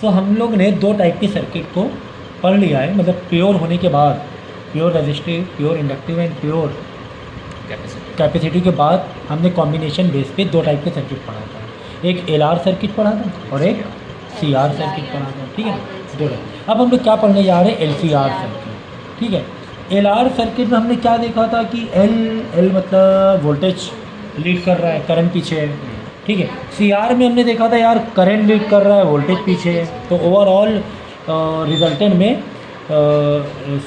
सो हम लोग ने दो टाइप की सर्किट को पढ़ लिया है, मतलब प्योर होने के बाद, pure resistive, pure inductive and pure capacity के बाद हमने कॉम्बिनेशन बेस पे दो टाइप के सर्किट पढ़ा था। एक एलआर सर्किट पढ़ा था और एक सीआर सर्किट पढ़ा था, ठीक है, दो टाइप। अब हम लोग क्या पढ़ने जा रहे हैं, एलसीआर सर्किट, ठीक है। एलआर सर्किट में हमने क्या देखा था कि एल मतलब वोल्टेज लीड कर रहा है, करंट पीछे है, ठीक है। सीआर में हमने देखा था यार करंट लीड कर रहा है, वोल्टेज पीछे है। तो ओवरऑल रिजल्टेंट में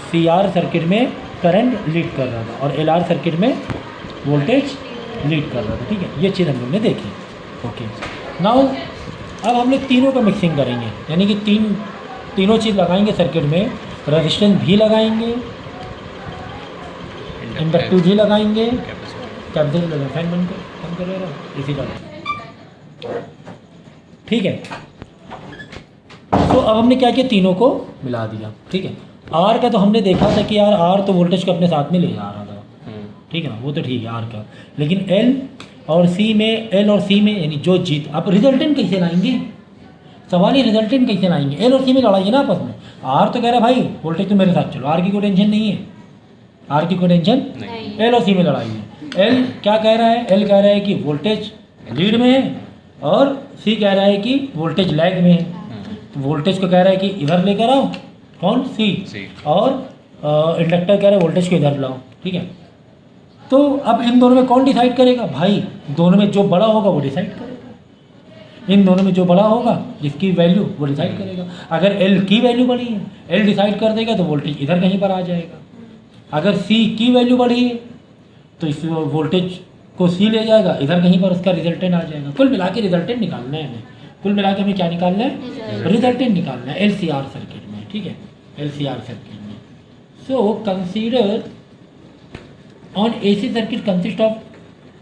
सीआर सर्किट में करंट लीड कर रहा था और एलआर सर्किट में वोल्टेज लीड कर रहा था, ठीक है। ये चीज़ हम लोग ने देखी, ओके। नाउ अब हम लोग तीनों का मिक्सिंग करेंगे, यानी कि तीनों चीज़ लगाएंगे सर्किट में। रेजिस्टेंस भी लगाएंगे, इंडक्टिव भी लगाएंगे, कैपेसिटर लगाएंगे। फैन बंद कर रहे हो इसी का, ठीक है। तो अब हमने क्या किया, तीनों को मिला दिया, ठीक है। आर का तो हमने देखा था कि यार आर तो वोल्टेज को अपने साथ में ले जा रहा था, ठीक है ना, वो तो ठीक है आर का। लेकिन एल और सी में यानी जो जीत, आप रिजल्टेंट कैसे लाएंगे, सवाल ही रिजल्टेंट कैसे लाएंगे। एल और सी में लड़ाई है ना आपस में। आर तो कह रहा है भाई वोल्टेज तो मेरे साथ चलो, आर की कोई टेंशन नहीं है, आर की कोई टेंशन नहीं। एल और सी में लड़ाई है। एल क्या कह रहा है, एल कह रहा है कि वोल्टेज लीड में है और सी कह रहा है कि वोल्टेज लैग में है। तो वोल्टेज को कह रहा है कि इधर लेकर आओ, कौन, सी। और इंडक्टर कह रहा है वोल्टेज को इधर लाओ, ठीक है। तो अब इन दोनों में कौन डिसाइड करेगा, भाई दोनों में जो बड़ा होगा वो डिसाइड करेगा। इन दोनों में जो बड़ा होगा जिसकी वैल्यू वो डिसाइड करेगा। अगर एल की वैल्यू बड़ी है, एल डिसाइड कर देगा तो वोल्टेज इधर कहीं पर आ जाएगा। अगर सी की वैल्यू बड़ी है तो इस वोल्टेज को सी ले जाएगा, इधर कहीं पर उसका रिजल्टेंट आ जाएगा। कुल मिला के रिजल्टेंट निकालना है हमें, कुल मिला के हमें क्या निकालना है, रिजल्टेंट निकालना है एलसीआर सर्किट में, ठीक है, एलसीआर सर्किट में। So consider on AC circuit consist of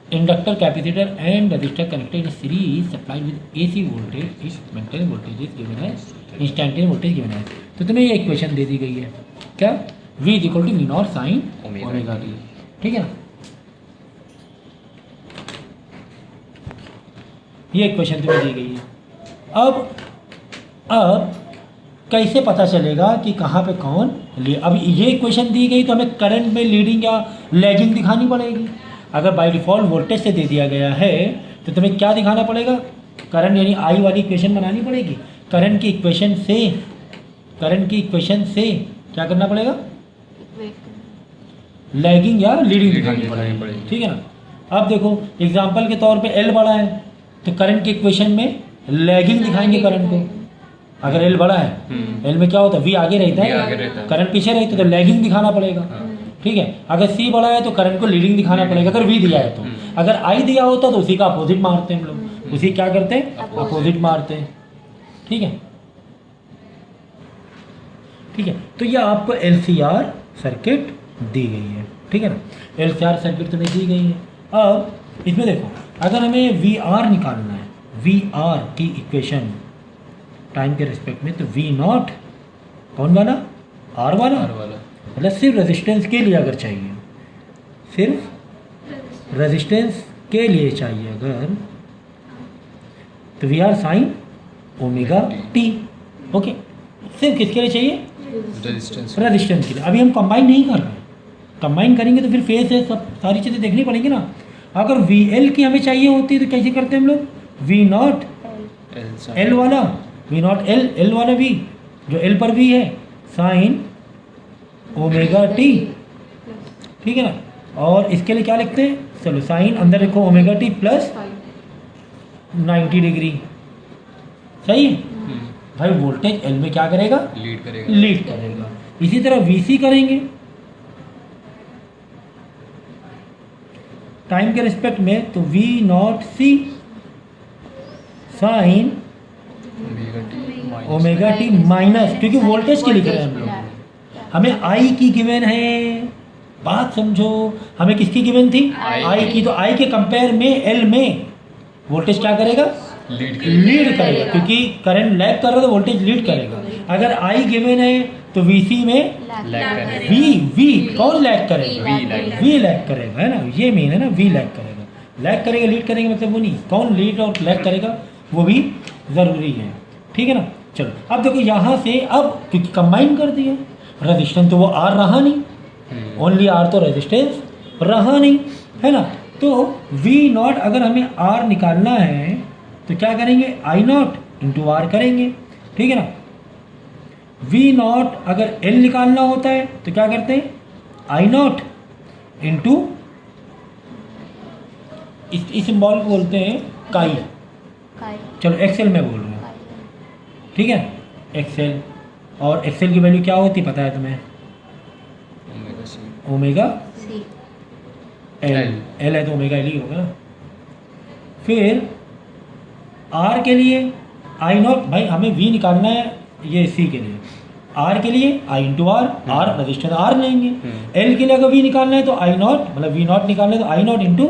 inductor, capacitor and resistor connected in series supplied with AC voltage is maintained voltage is given है, instantaneous voltage given है। तो तुम्हें ये इक्वेशन दे दी गई है, क्या, V is equal to V naught sine omega t, ठीक है ना। ये इक्वेशन तुम्हें दी गई है। अब कैसे पता चलेगा कि कहाँ पे कौन अब ये इक्वेशन दी गई तो हमें करंट में लीडिंग या लैगिंग दिखानी पड़ेगी। अगर बाय डिफ़ॉल्ट वोल्टेज से दे दिया गया है तो तुम्हें क्या दिखाना पड़ेगा, करंट यानी आई वाली इक्वेशन बनानी पड़ेगी। करंट की इक्वेशन से क्या करना पड़ेगा, लैगिंग या लीडिंग दिखानी पड़ेगी, ठीक है ना। अब देखो एग्जांपल के तौर पे एल बड़ा है तो करंट की इक्वेशन में लैगिंग दिखाएंगे करंट को। अगर एल बड़ा है, एल में क्या होता है, वी आगे रहता है, करंट पीछे रहता है तो लैगिंग दिखाना पड़ेगा, ठीक है। अगर सी बड़ा है तो करंट को लीडिंग दिखाना पड़ेगा, अगर वी दिया है तो। अगर आई दिया होता तो उसी का अपोजिट मारते हैं हम लोग, उसी क्या करते हैं, अपोजिट मारते हैं, ठीक है, ठीक है। तो ये आपको एलसीआर सर्किट दी गई है, ठीक है ना, एलसीआर सर्किट तुम्हें दी गई है। अब इसमें देखो अगर हमें वी आर निकालना है, वी आर की इक्वेशन टाइम के रिस्पेक्ट में, तो वी नॉट कौन वाला, आर वाला, मतलब सिर्फ रेजिस्टेंस के लिए अगर चाहिए, सिर्फ रेजिस्टेंस के लिए चाहिए अगर, तो V R sine omega t, okay. सिर्फ किसके लिए चाहिए, रेजिस्टेंस के लिए। अभी हम कंबाइन नहीं कर रहे हैं, कंबाइन करेंगे तो फिर फेस है, सब सारी चीज़ें देखनी पड़ेंगी ना। अगर वी एल की हमें चाहिए होती तो कैसे करते हैं हम लोग, वी नॉट एल वाला, वी नॉट एल वाला वी, जो एल पर वी है, साइन ओमेगा टी, ठीक है ना। और इसके लिए क्या लिखते हैं, चलो साइन अंदर लिखो ओमेगा टी प्लस 90 डिग्री, सही है भाई। वोल्टेज एल में क्या करेगा, लीड करेगा। इसी तरह वीसी करेंगे टाइम के रिस्पेक्ट में, तो V naught C sine omega t minus, क्योंकि वोल्टेज के लिख रहे हैं हम लोग, हमें आई की गिवन है, बात समझो, हमें किसकी गिवन थी, आई की। तो आई के कंपेयर में एल में वोल्टेज क्या करेगा, लीड करेगा, क्योंकि करंट लैग कर रहा है तो वोल्टेज लीड करेगा। अगर आई गिवन है तो वीसी में वी कौन लैग करेगा, वी लैग करेगा, है ना, ये मेन है ना, वी लैग करेगा। लैग करेगा लीड करेंगे मतलब वो नहीं, कौन लीड और लैग करेगा वो भी ज़रूरी है, ठीक है ना। चलो अब देखो यहाँ से, अब क्योंकि कंबाइन कर दिया, रेजिस्टेंस तो वो आर रहा नहीं, ओनली आर तो रेजिस्टेंस रहा नहीं, है ना। तो वी नॉट अगर हमें आर निकालना है तो क्या करेंगे, आई नॉट इंटू आर करेंगे, ठीक है ना। वी नॉट अगर एल निकालना होता है तो क्या करते हैं, आई नॉट इंटू, इस सिंबल को बोलते हैं काई, चलो एक्सेल में बोल रहे हैं, ठीक है, एक्सेल। और एक्सेल की वैल्यू क्या होती पता है तुम्हें, ओमेगा एल, एल है तो ओमेगा एल ही होगा ना। फिर आर के लिए आई नॉट, भाई हमें वी निकालना है ये सी के लिए, आर के लिए I into R, R register R लेंगे। एल के लिए अगर वी निकालना है तो आई नॉट, मतलब वी नॉट निकालना है तो आई नॉट इंटू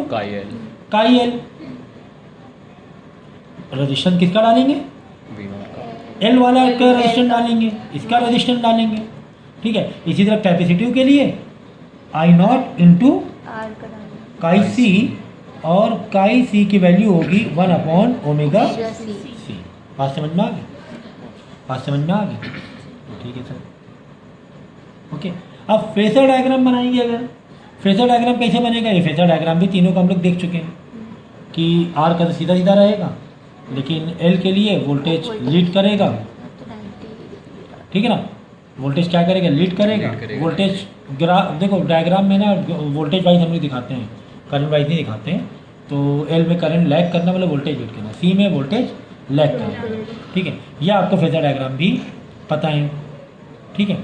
काई एल। रजिस्टर किसका डालेंगे, एल वाला का रजिस्टर डालेंगे, इसका रजिस्टर डालेंगे, ठीक है। इसी तरह कैपेसिटिव के लिए आई नॉट इंटू काई सी, और काई सी की वैल्यू होगी 1/ओमेगा सी। बात समझ में आ गई, बात समझ में आ गई, ठीक है सर, ओके। अब फेजर डायग्राम बनाएंगे। अगर फेजर डायग्राम कैसे बनेगा, ये फेजर डायग्राम भी तीनों को हम लोग देख चुके हैं कि आर का तो सीधा सीधा रहेगा, लेकिन एल के लिए वोल्टेज लीड करेगा, ठीक है ना। वोल्टेज क्या करेगा, लीड करेगा। वोल्टेज देखो डायग्राम में ना वोल्टेज वाइज हम लोग दिखाते हैं, करंट वाइज नहीं दिखाते हैं। तो एल में करंट लैग करना मतलब वोल्टेज लीड करना, सी में वोल्टेज लैग करना, ठीक है। यह आपको फेजर डायग्राम भी पता है, ठीक है।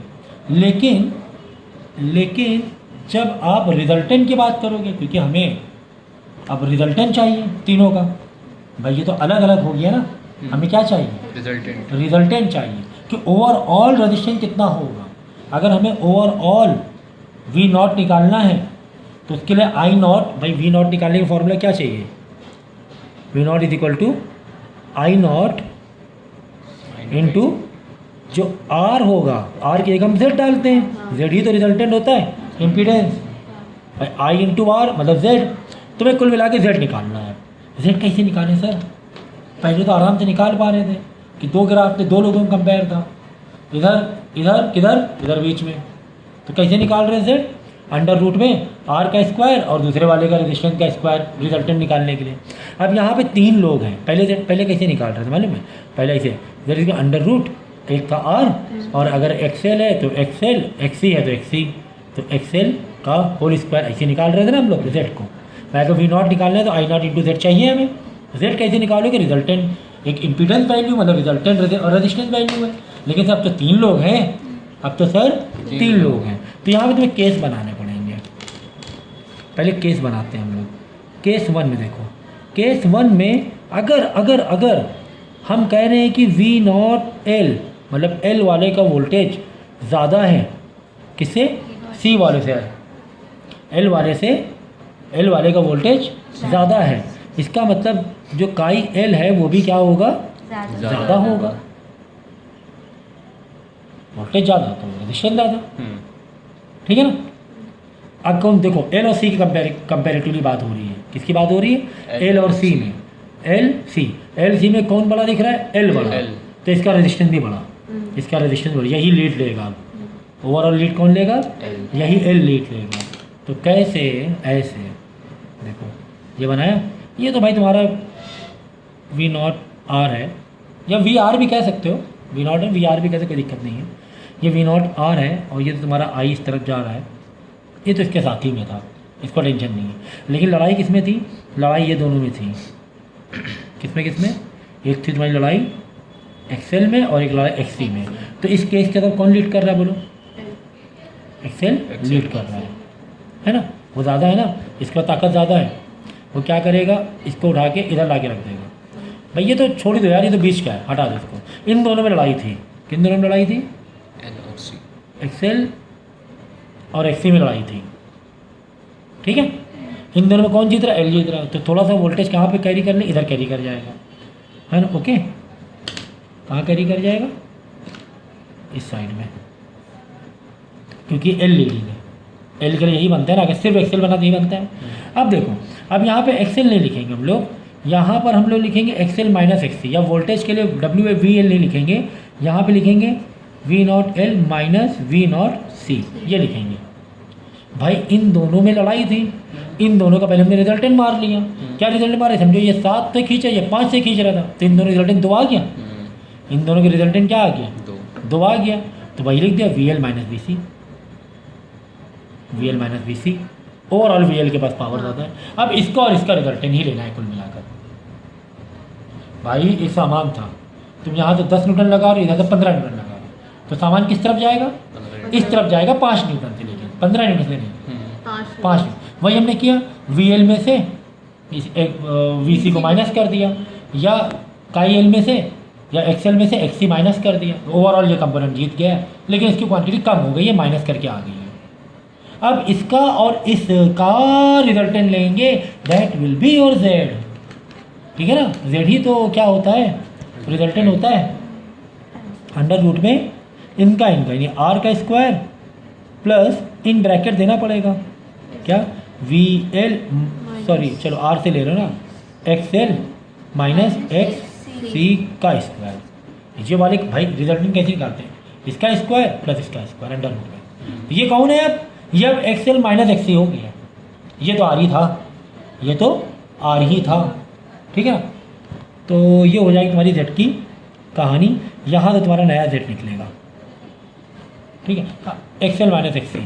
लेकिन जब आप रिजल्टेंट की बात करोगे, क्योंकि हमें अब रिजल्टेंट चाहिए तीनों का, भाई ये तो अलग अलग हो गया ना, हमें क्या चाहिए, रिजल्टेंट चाहिए कि ओवरऑल रेजिस्टेंस कितना होगा। अगर हमें ओवरऑल वी नॉट निकालना है तो उसके लिए आई नॉट, भाई वी नॉट निकालने का फॉर्मूला क्या चाहिए, V naught is equal to I naught into जो आर होगा, आर की जगह हम जेड डालते हैं, जेड ही तो रिजल्टेंट होता है, इम्पीडेंस, भाई आई इंटू आर मतलब जेड। तुम्हें कुल मिला के जेड निकालना है। जेड कैसे निकालें सर, पहले तो आराम से निकाल पा रहे थे कि दो ग्राफ थे, दो लोगों का कंपेयर था, इधर किधर इधर बीच में, तो कैसे निकाल रहे हैं जेड, अंडर रूट में आर का स्क्वायर और दूसरे वाले का रेजिस्टेंस का स्क्वायर, रिजल्टेंट निकालने के लिए। अब यहाँ पे तीन लोग हैं, पहले कैसे निकाल रहे थे मालूम है, पहले ऐसे जेड का अंडर रूट, एक था आर, और अगर एक्सएल है तो एक्सएल, एक्सी है तो एक्सी, तो एक्सएल का होल स्क्वायर ऐसे निकाल रहे थे ना हम लोग जेड को। मैं तो वी नॉट निकालना है तो आई नॉट इंटू जेड चाहिए हमें। जेड कैसे निकालोगे, रिजल्टेंट एक इम्पीडेंस वैल्यू मतलब रिजल्टेंट और रेजिस्टेंस वैल्यू है, लेकिन सर अब तो तीन लोग हैं, अब तो सर तीन लोग हैं, तो यहाँ पे तुम्हें केस बनाने पड़ेंगे। पहले केस बनाते हैं हम लोग। केस वन में देखो, केस वन में अगर हम कह रहे हैं कि वी नॉट एल मतलब एल वाले का वोल्टेज ज़्यादा है किससे, सी वाले से, एल वाले का वोल्टेज ज़्यादा है, इसका मतलब जो काई एल है वो भी क्या होगा, ज़्यादा होगा, वोल्टेज ज़्यादा तो रेजिस्टेंस ज़्यादा, ठीक है ना। अब कौन देखो एल और सी की कंपेरेटिवली बात हो रही है, किसकी बात हो रही है, एल और सी में, एल सी में कौन बड़ा दिख रहा है, एल बड़ा, तो इसका रेजिस्टेंस भी बड़ा, इसका रेजिस्टेंस बड़ा, यही लीड लेगा, ओवरऑल लीड कौन लेगा, यही एल लीड लेगा। तो कैसे, ऐसे देखो ये बनाया, ये तो भाई तुम्हारा वी नॉट आर है, या वी आर भी कह सकते हो, वी नॉट है वी आर भी कह सकते, कोई दिक्कत नहीं है। ये वी नॉट आर है और ये तो तुम्हारा आई इस तरफ जा रहा है, ये तो इसके साथ ही में था, इसको टेंशन नहीं है। लेकिन लड़ाई किस में थी, लड़ाई ये दोनों में थी, किसमें एक थी तुम्हारी लड़ाई एक्सेल में और एक लड़ाई एक्सी में। तो इस केस के अंदर कौन लीड कर रहा है बोलो, एक्सेल लीड कर रहा है ना, वो ज़्यादा है ना, इसका ताकत ज़्यादा है, वो क्या करेगा, इसको उठा के इधर ला के रख देगा। भाई ये तो छोड़ दो यार, ये तो बीच का है, हटा दो इसको। इन दोनों में लड़ाई थी, किन दोनों में लड़ाई थी, एल और सी, एक्सेल और एक्सी में लड़ाई थी, ठीक है। इन दोनों में कौन जीत रहा है, एल जीत रहा है, तो थोड़ा सा वोल्टेज कहाँ पे कैरी कर ले, इधर कैरी कर जाएगा, है ना, ओके। कहाँ कैरी कर जाएगा, इस साइड में, क्योंकि एल लीडिंग है, एल के लिए यही बनता है ना, अगर सिर्फ एक्सेल बना तो यही बनता है। अब देखो, अब यहाँ पे एक्सेल नहीं लिखेंगे हम लोग, यहाँ पर हम लोग लिखेंगे एक्सेल माइनस एक्सी, या वोल्टेज के लिए डब्ल्यू ए वी एल नहीं लिखेंगे, यहाँ पे लिखेंगे V naught L minus V naught C, ये लिखेंगे। भाई इन दोनों में लड़ाई थी, इन दोनों का पहले हमने रिजल्टेंट मार लिया। क्या रिजल्टेंट मारे, समझो ये 7 से खींचा, ये 5 से खींच रहा था, तो इन दोनों रिजल्टेंट 2 आ गया। इन दोनों के रिजल्टेंट क्या आ गया, 2 आ गया। तो वही लिख दिया V L minus V C, V L minus V C. Overall V L के पास पावर ज़्यादा है। अब इसका और इसका रिजल्टेंट ही लेना है कुल मिलाकर। भाई एक सामान था, तुम यहाँ से 10 न्यूटन लगा रहे हो, इधर से 15 न्यूटन लगा रहे हो, तो सामान किस तरफ जाएगा, इस तरफ जाएगा 5 न्यूटन से, लेकिन 15 न्यूटन से नहीं, 5। वही हमने किया, वी एल में से वी सी को माइनस कर दिया, या काई एल में से या एक्सएल में से एक्स सी माइनस कर दिया। ओवरऑल ये कंपोनेंट जीत गया, लेकिन इसकी क्वांटिटी कम हो गई है, माइनस करके आ गई है। अब इसका और इसका रिजल्टेंट लेंगे, that will be your Z. ठीक है ना, जेड ही तो क्या होता है, रिजल्टेंट होता है, अंडर रूट में इनका यानी आर का स्क्वायर प्लस इन ब्रैकेट देना पड़ेगा क्या, वी एल, सॉरी चलो आर से ले रहे हो ना, एक्स एल माइनस एक्स सी का स्क्वायर। ये वाले भाई रिजल्टेंट कैसे निकालते हैं, इसका स्क्वायर प्लस इसका स्क्वायर अंडर रूट में। ये कौन है अब, ये अब एक्स एल माइनस एक्स सी हो गया। ये तो आर ही था, ये तो आर ही था। ठीक है ना, तो ये हो जाएगी तुम्हारी जेड की कहानी। यहाँ से तुम्हारा नया जेड निकलेगा। ठीक है, एक्स एल माइनस एक्स सी,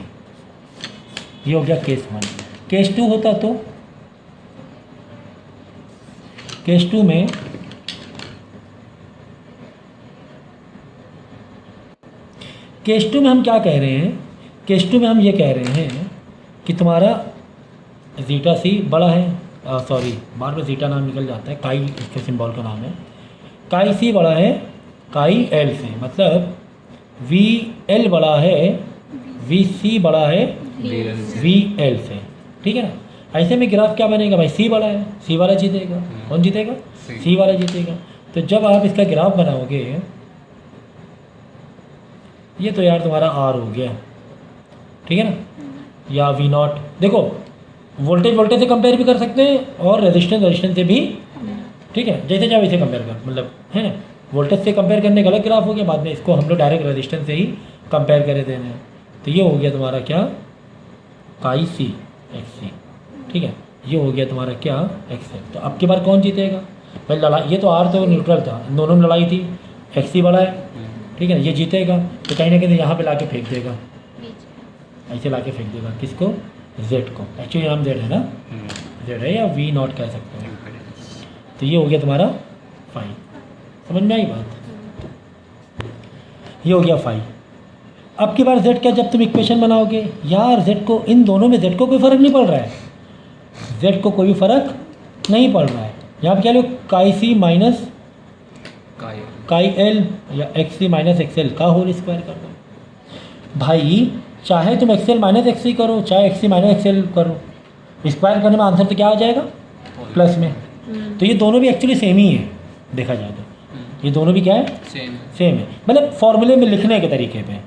ये हो गया केस 1। केस 2 होता तो केस 2 में हम क्या कह रहे हैं, केस 2 में हम ये कह रहे हैं कि तुम्हारा जीटा सी बड़ा है, सॉरी बार में जीटा नाम निकल जाता है, काई इसके सिंबल का नाम है, काई सी बड़ा है काई एल से, मतलब वी एल बड़ा है वी सी बड़ा है वी एल से। ठीक है ना, ऐसे में ग्राफ क्या बनेगा भाई, सी बड़ा है, सी वाला जीतेगा। कौन जीतेगा, सी वाला जीतेगा। तो जब आप इसका ग्राफ बनाओगे, ये तो यार तुम्हारा आर हो गया, ठीक है ना, या वी नॉट। देखो वोल्टेज से कंपेयर भी कर सकते हैं और रेजिस्टेंस से भी। ठीक है, जैसे चाहे वैसे कंपेयर कर, मतलब है ना, वोल्टेज से कंपेयर करने का अलग ग्राफ हो गया, बाद में इसको हम लोग डायरेक्ट रेजिस्टेंस से ही कंपेयर करे देने हैं। तो ये हो गया तुम्हारा क्या, काई सी एक्स सी। ठीक है, ये हो गया तुम्हारा क्या, एक्स एल। तो अब की बार कौन जीतेगा भाई, लड़ाई, ये तो आर तो न्यूट्रल था, इन दोनों में लड़ाई थी, एक्स सी बड़ा है। ठीक है, ये जीतेगा तो कहीं ना कहीं यहाँ पे लाके फेंक देगा, ऐसे लाके फेंक देगा किसको, जेड को। एक्चुअली नाम जेड है ना, जेड है या वी नॉट कह सकते हैं। तो ये हो गया तुम्हारा 5, समझ में आई बात, ये हो गया 5। अब की बार जेड क्या, जब तुम इक्वेशन बनाओगे यार, जेड को, इन दोनों में जेड को कोई फ़र्क नहीं पड़ रहा है, जेड को कोई भी फ़र्क नहीं पड़ रहा है। यहाँ पे क्या लो, काई सी माइनस काई एल या एक्स सी माइनस एक्स एल का होल स्क्वायर कर दो। भाई चाहे तुम एक्स एल माइनस एक्स सी करो, चाहे एक्स सी माइनस एक्स एल करो, स्क्वायर करने में आंसर तो क्या आ जाएगा, प्लस में। तो ये दोनों भी एक्चुअली सेम ही है, देखा जाए तो ये दोनों भी क्या है, सेम है। मतलब फॉर्मूले में लिखने के तरीके पे,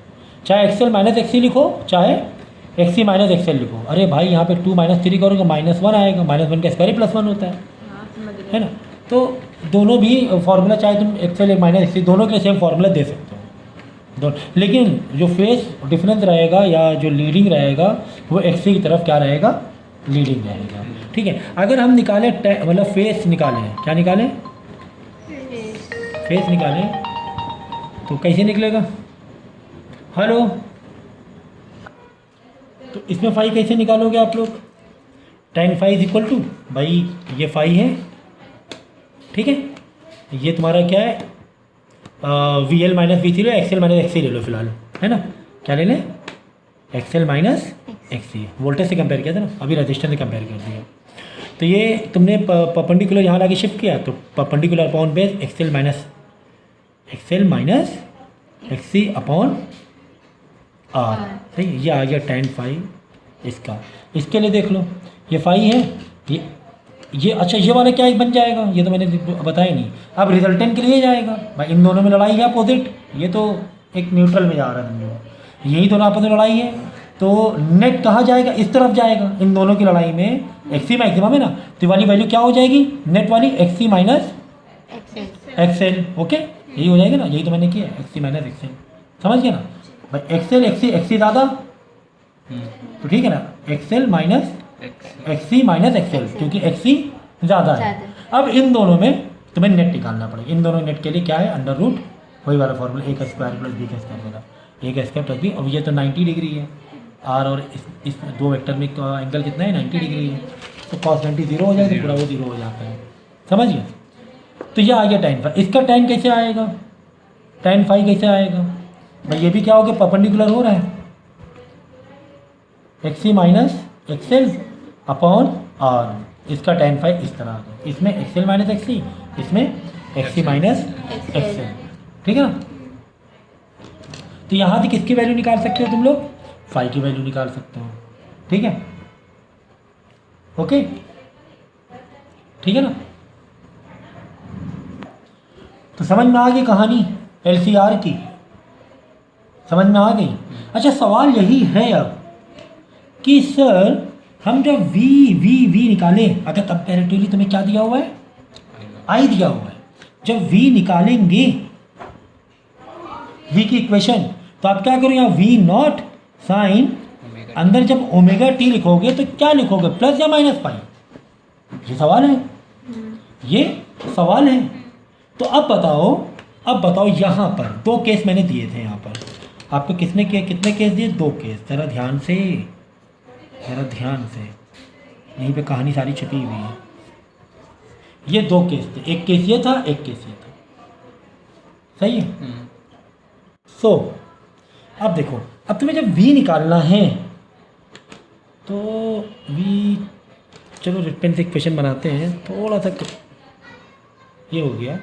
चाहे एक्स एल माइनस एक्स सी लिखो, चाहे एक्स सी माइनस एक्स एल लिखो। अरे भाई यहाँ पे 2 - 3 करोगे -1 आएगा, -1 का स्क्वायर +1 होता है ना। तो दोनों भी फार्मूला, चाहे तुम एक्स एल माइनस एक्स सी, दोनों के लिए सेम फार्मूला दे सकते हो दोनों, लेकिन जो फेस डिफरेंस रहेगा या जो लीडिंग रहेगा वो एक्स सी की तरफ क्या रहेगा, लीडिंग रहेगा। ठीक है, अगर हम निकालें मतलब फेस निकालें, क्या निकालें, फेस निकालें, तो कैसे निकलेगा, हेलो, तो इसमें 5 कैसे निकालोगे आप लोग, tan phi = भाई ये 5 है। ठीक है, ये तुम्हारा क्या है, V L minus V C लो, X L minus X C ले लो फिलहाल, है ना, क्या ले लें, X L minus X C. Voltage से कंपेयर किया था ना, अभी रजिस्टेंस से कंपेयर कर दिया। तो ये तुमने परपेंडिकुलर यहाँ लाके शिफ्ट किया, तो perpendicular upon base X L minus X C upon R, सही, ये आ गया tan phi इसका। इसके लिए देख लो, ये 5 है, ये अच्छा, ये वाला क्या बन जाएगा, ये तो मैंने बताया नहीं। अब रिजल्टेंट के लिए जाएगा भाई, इन दोनों में लड़ाई है अपोजिट, ये तो एक न्यूट्रल में जा रहा है समझो, यही दोनों आपस में लड़ाई है। तो नेट कहाँ जाएगा, इस तरफ जाएगा, इन दोनों की लड़ाई में एक्स सी मैक्सिमम है ना, तो वाली वैल्यू क्या हो जाएगी, नेट वाली एक्स सी माइनस एक्सएल। ओके, यही हो जाएगा ना, यही तो मैंने किया, एक्सी माइनस एक्सएल। समझ गया ना भाई, एक्सएल एक्सी ज़्यादा तो ठीक है ना, XL minus XC minus XL, क्योंकि एक्सी ज़्यादा है। अब इन दोनों में तुम्हें नेट निकालना पड़ेगा। इन दोनों नेट के लिए क्या है, अंडर रूट, वही वाला फॉर्मूला, ए का स्क्वायर प्लस बी का स्क्वायर होगा, ए का स्क्वायर प्लस बी। अब ये तो 90 डिग्री है, आर और इस दो वेक्टर में एंगल कितना है, 90 डिग्री है, तो cos 90 जीरो हो जाएगा, पूरा वो जीरो हो जाता है। समझ गए? तो ये आ गया tan फाई। इसका tan कैसे आएगा, tan फाई कैसे आएगा भाई, ये भी क्या हो गया, परपेंडिकुलर हो रहा है, XC minus XL upon R. इसका tan फाई इस तरह का, इसमें एक्सएल माइनस एक्सी, इसमें एक्सी माइनस एक्सएल। ठीक है ना? तो यहाँ से किसकी वैल्यू निकाल सकते हो तुम लोग, फाई की वैल्यू निकाल सकते हो। ठीक है, ओके, ठीक है ना? तो समझ में आ गई कहानी एलसीआर की, समझ में आ गई। अच्छा, सवाल यही है अब कि सर हम जब वी निकालें, अगर कंपैरेटिवली तुम्हें क्या दिया हुआ है, आई दिया हुआ है, जब वी निकालेंगे वी की इक्वेशन, तो आप क्या करो, यहाँ वी नॉट साइन, अंदर जब ओमेगा टी लिखोगे तो क्या लिखोगे, प्लस या माइनस पाई? ये सवाल है, ये सवाल है। तो अब बताओ यहाँ पर दो केस मैंने दिए थे, यहाँ पर आपको कितने केस दिए, दो केस। जरा ध्यान से, यहीं पे कहानी सारी छुपी हुई है। ये दो केस थे, एक केस ये था, एक केस ये था, सही है। सो अब देखो, अब तुम्हें जब v निकालना है तो v, चलो रिटर्न से इक्वेशन बनाते हैं, थोड़ा सा ये हो गया।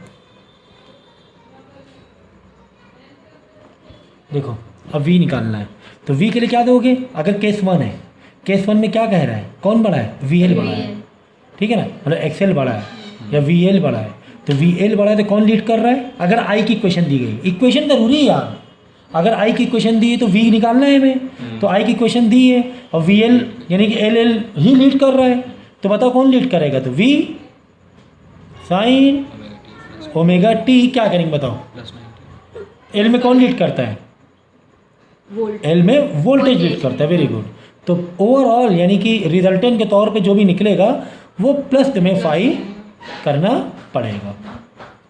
देखो अब v निकालना है तो v के लिए क्या दोगे, अगर केस 1 है, केस 1 में क्या कह रहा है, कौन बड़ा है, VL बड़ा है, ठीक है ना, मतलब XL बड़ा है या VL बड़ा है, तो VL बड़ा है तो कौन लीड कर रहा है, अगर I की इक्वेशन दी गई, इक्वेशन जरूरी है यार, अगर I की इक्वेशन दी है तो V निकालना है हमें, तो I की इक्वेशन दी है और VL यानी कि LL ही लीड कर रहा है, तो बताओ कौन लीड करेगा, तो V साइन ओमेगा टी क्या करेंगे बताओ, L में कौन लीड करता है, L में वोल्टेज लीड करता है, वेरी गुड। तो ओवरऑल यानी कि रिजल्टेंट के तौर पे जो भी निकलेगा वो प्लस तुम्हें फाई करना पड़ेगा,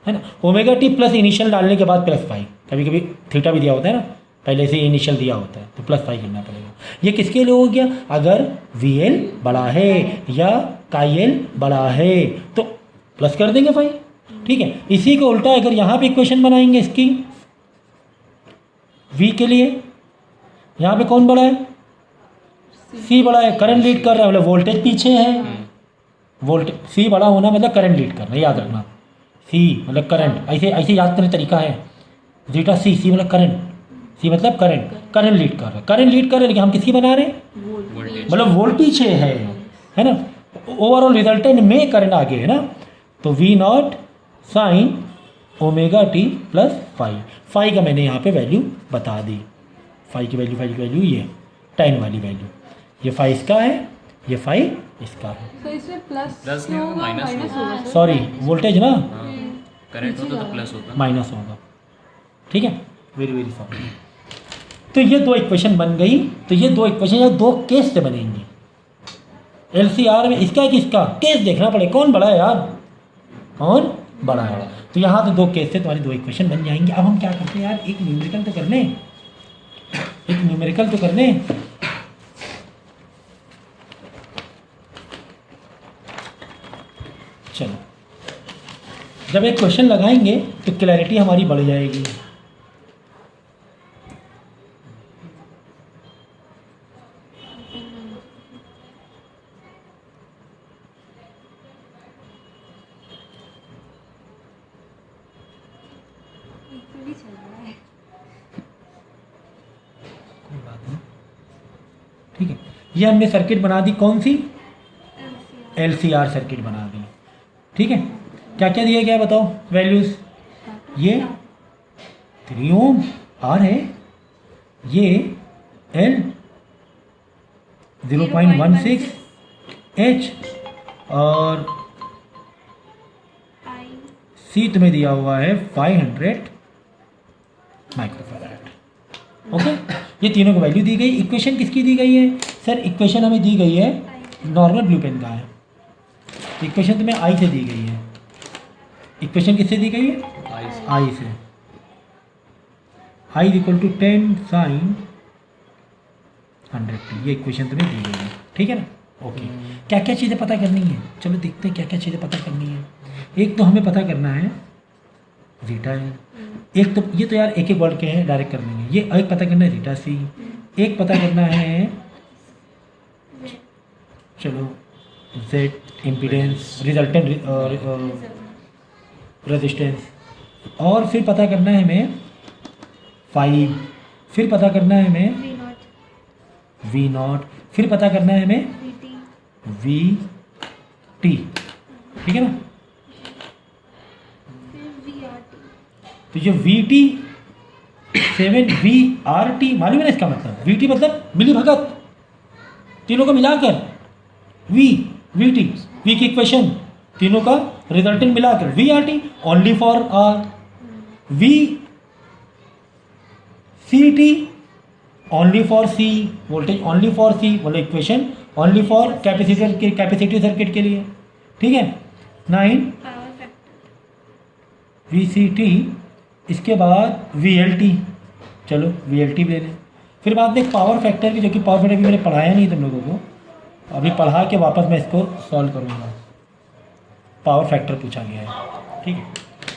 है ना। ओमेगा टी प्लस इनिशियल डालने के बाद प्लस फाई, कभी कभी थीटा भी दिया होता है ना, पहले से इनिशियल दिया होता है, तो प्लस फाई करना पड़ेगा। ये किसके लिए हो गया, अगर वी एल बड़ा है या काई एल बड़ा है तो प्लस कर देंगे फाई, ठीक है। इसी को उल्टा अगर यहाँ पे इक्वेशन बनाएंगे इसकी, वी के लिए यहाँ पे कौन बड़ा है, सी बड़ा है, करंट लीड कर रहा है, मतलब वोल्टेज पीछे है, वोल्टेज सी बड़ा होना मतलब करंट लीड कर रहा है, याद रखना, सी मतलब करंट, ऐसे याद करने तरीका है, जीटा सी, सी मतलब करंट, सी मतलब करंट लीड कर रहा है, करंट लीड कर रहे हैं, लेकिन हम किसकी बना रहे हैं, मतलब वोल्ट पीछे है ना, ओवरऑल रिजल्टेंट में करंट आगे है ना, तो V naught sine omega t plus phi, phi का मैंने यहाँ पे वैल्यू बता दी, फाई की वैल्यू ये tan वाली वैल्यू, ये फाई इसका है, ये फाई इसका है, तो इसमें प्लस नहीं होगा, माइनस होगा, सॉरी वोल्टेज ना, करंट होता तो प्लस होता, माइनस होगा, ठीक है, वेरी सॉरी। तो ये दो इक्वेशन बन गई, तो ये दो इक्वेशन या दो केस से बनेंगी एलसीआर में, इसका किसका केस देखना पड़े, कौन बड़ा है यार, कौन बड़ा है, तो यहाँ तो दो केस से तुम्हारी दो इक्वेशन बन जाएंगी। अब हम क्या करते हैं यार, एक न्यूमेरिकल तो करने, चलो जब एक क्वेश्चन लगाएंगे तो क्लैरिटी हमारी बढ़ जाएगी। कोई बात नहीं, ठीक है, ये हमने सर्किट बना दी, कौन सी, एलसीआर सर्किट बना दी, ठीक है। क्या क्या दिया गया बताओ वैल्यूज, ये 3 ओम आर है, ये एल 0.16 एच और सी तुम्हें दिया हुआ है 500 माइक्रोफैराड। ओके, ये तीनों को वैल्यू दी गई। इक्वेशन किसकी दी गई है सर? इक्वेशन हमें दी गई है नॉर्मल ब्लू पेन का है। इक्वेशन तुम्हें आई से दी गई है। इक्वेशन किससे दी गई है? आई से। I equal to 10 sign 100t, ये इक्वेशन तुम्हें दी गई है। ठीक है ना? ओके, क्या क्या चीज़ें पता करनी है? चलो देखते हैं क्या क्या चीज़ें पता करनी है। एक तो हमें पता करना है जीटा है। एक तो ये तो यार एक एक वर्ड के हैं, डायरेक्ट कर लेंगे। ये एक पता करना है जीटा सी, एक पता करना है चलो जेड इम्पीडेंस, रिजल्टेंट रेजिस्टेंस, और फिर पता करना है हमें 5, फिर पता करना है हमें वी नॉट, फिर पता करना है हमें वी टी। ठीक है ना? तो ये V T 7 V R T मालूम है ना इसका मतलब? वी टी मतलब मिली भगत, तीनों को मिलाकर वी टी, वी की इक्वेशन तीनों का रिजल्टेंट मिलाकर V R T, only for R. V C T only for C, voltage only for C, मतलब equation only for capacitive circuit के लिए। ठीक है? 9 वी सी टी, इसके बाद वी एल टी, चलो वी एल टी भी ले लें। फिर बात देख पावर फैक्टर की, जो कि पावर फैक्टर भी मैंने पढ़ाया नहीं तुम लोगों को, अभी पढ़ा के वापस मैं इसको सॉल्व करूँगा। पावर फैक्टर पूछा गया है। ठीक है,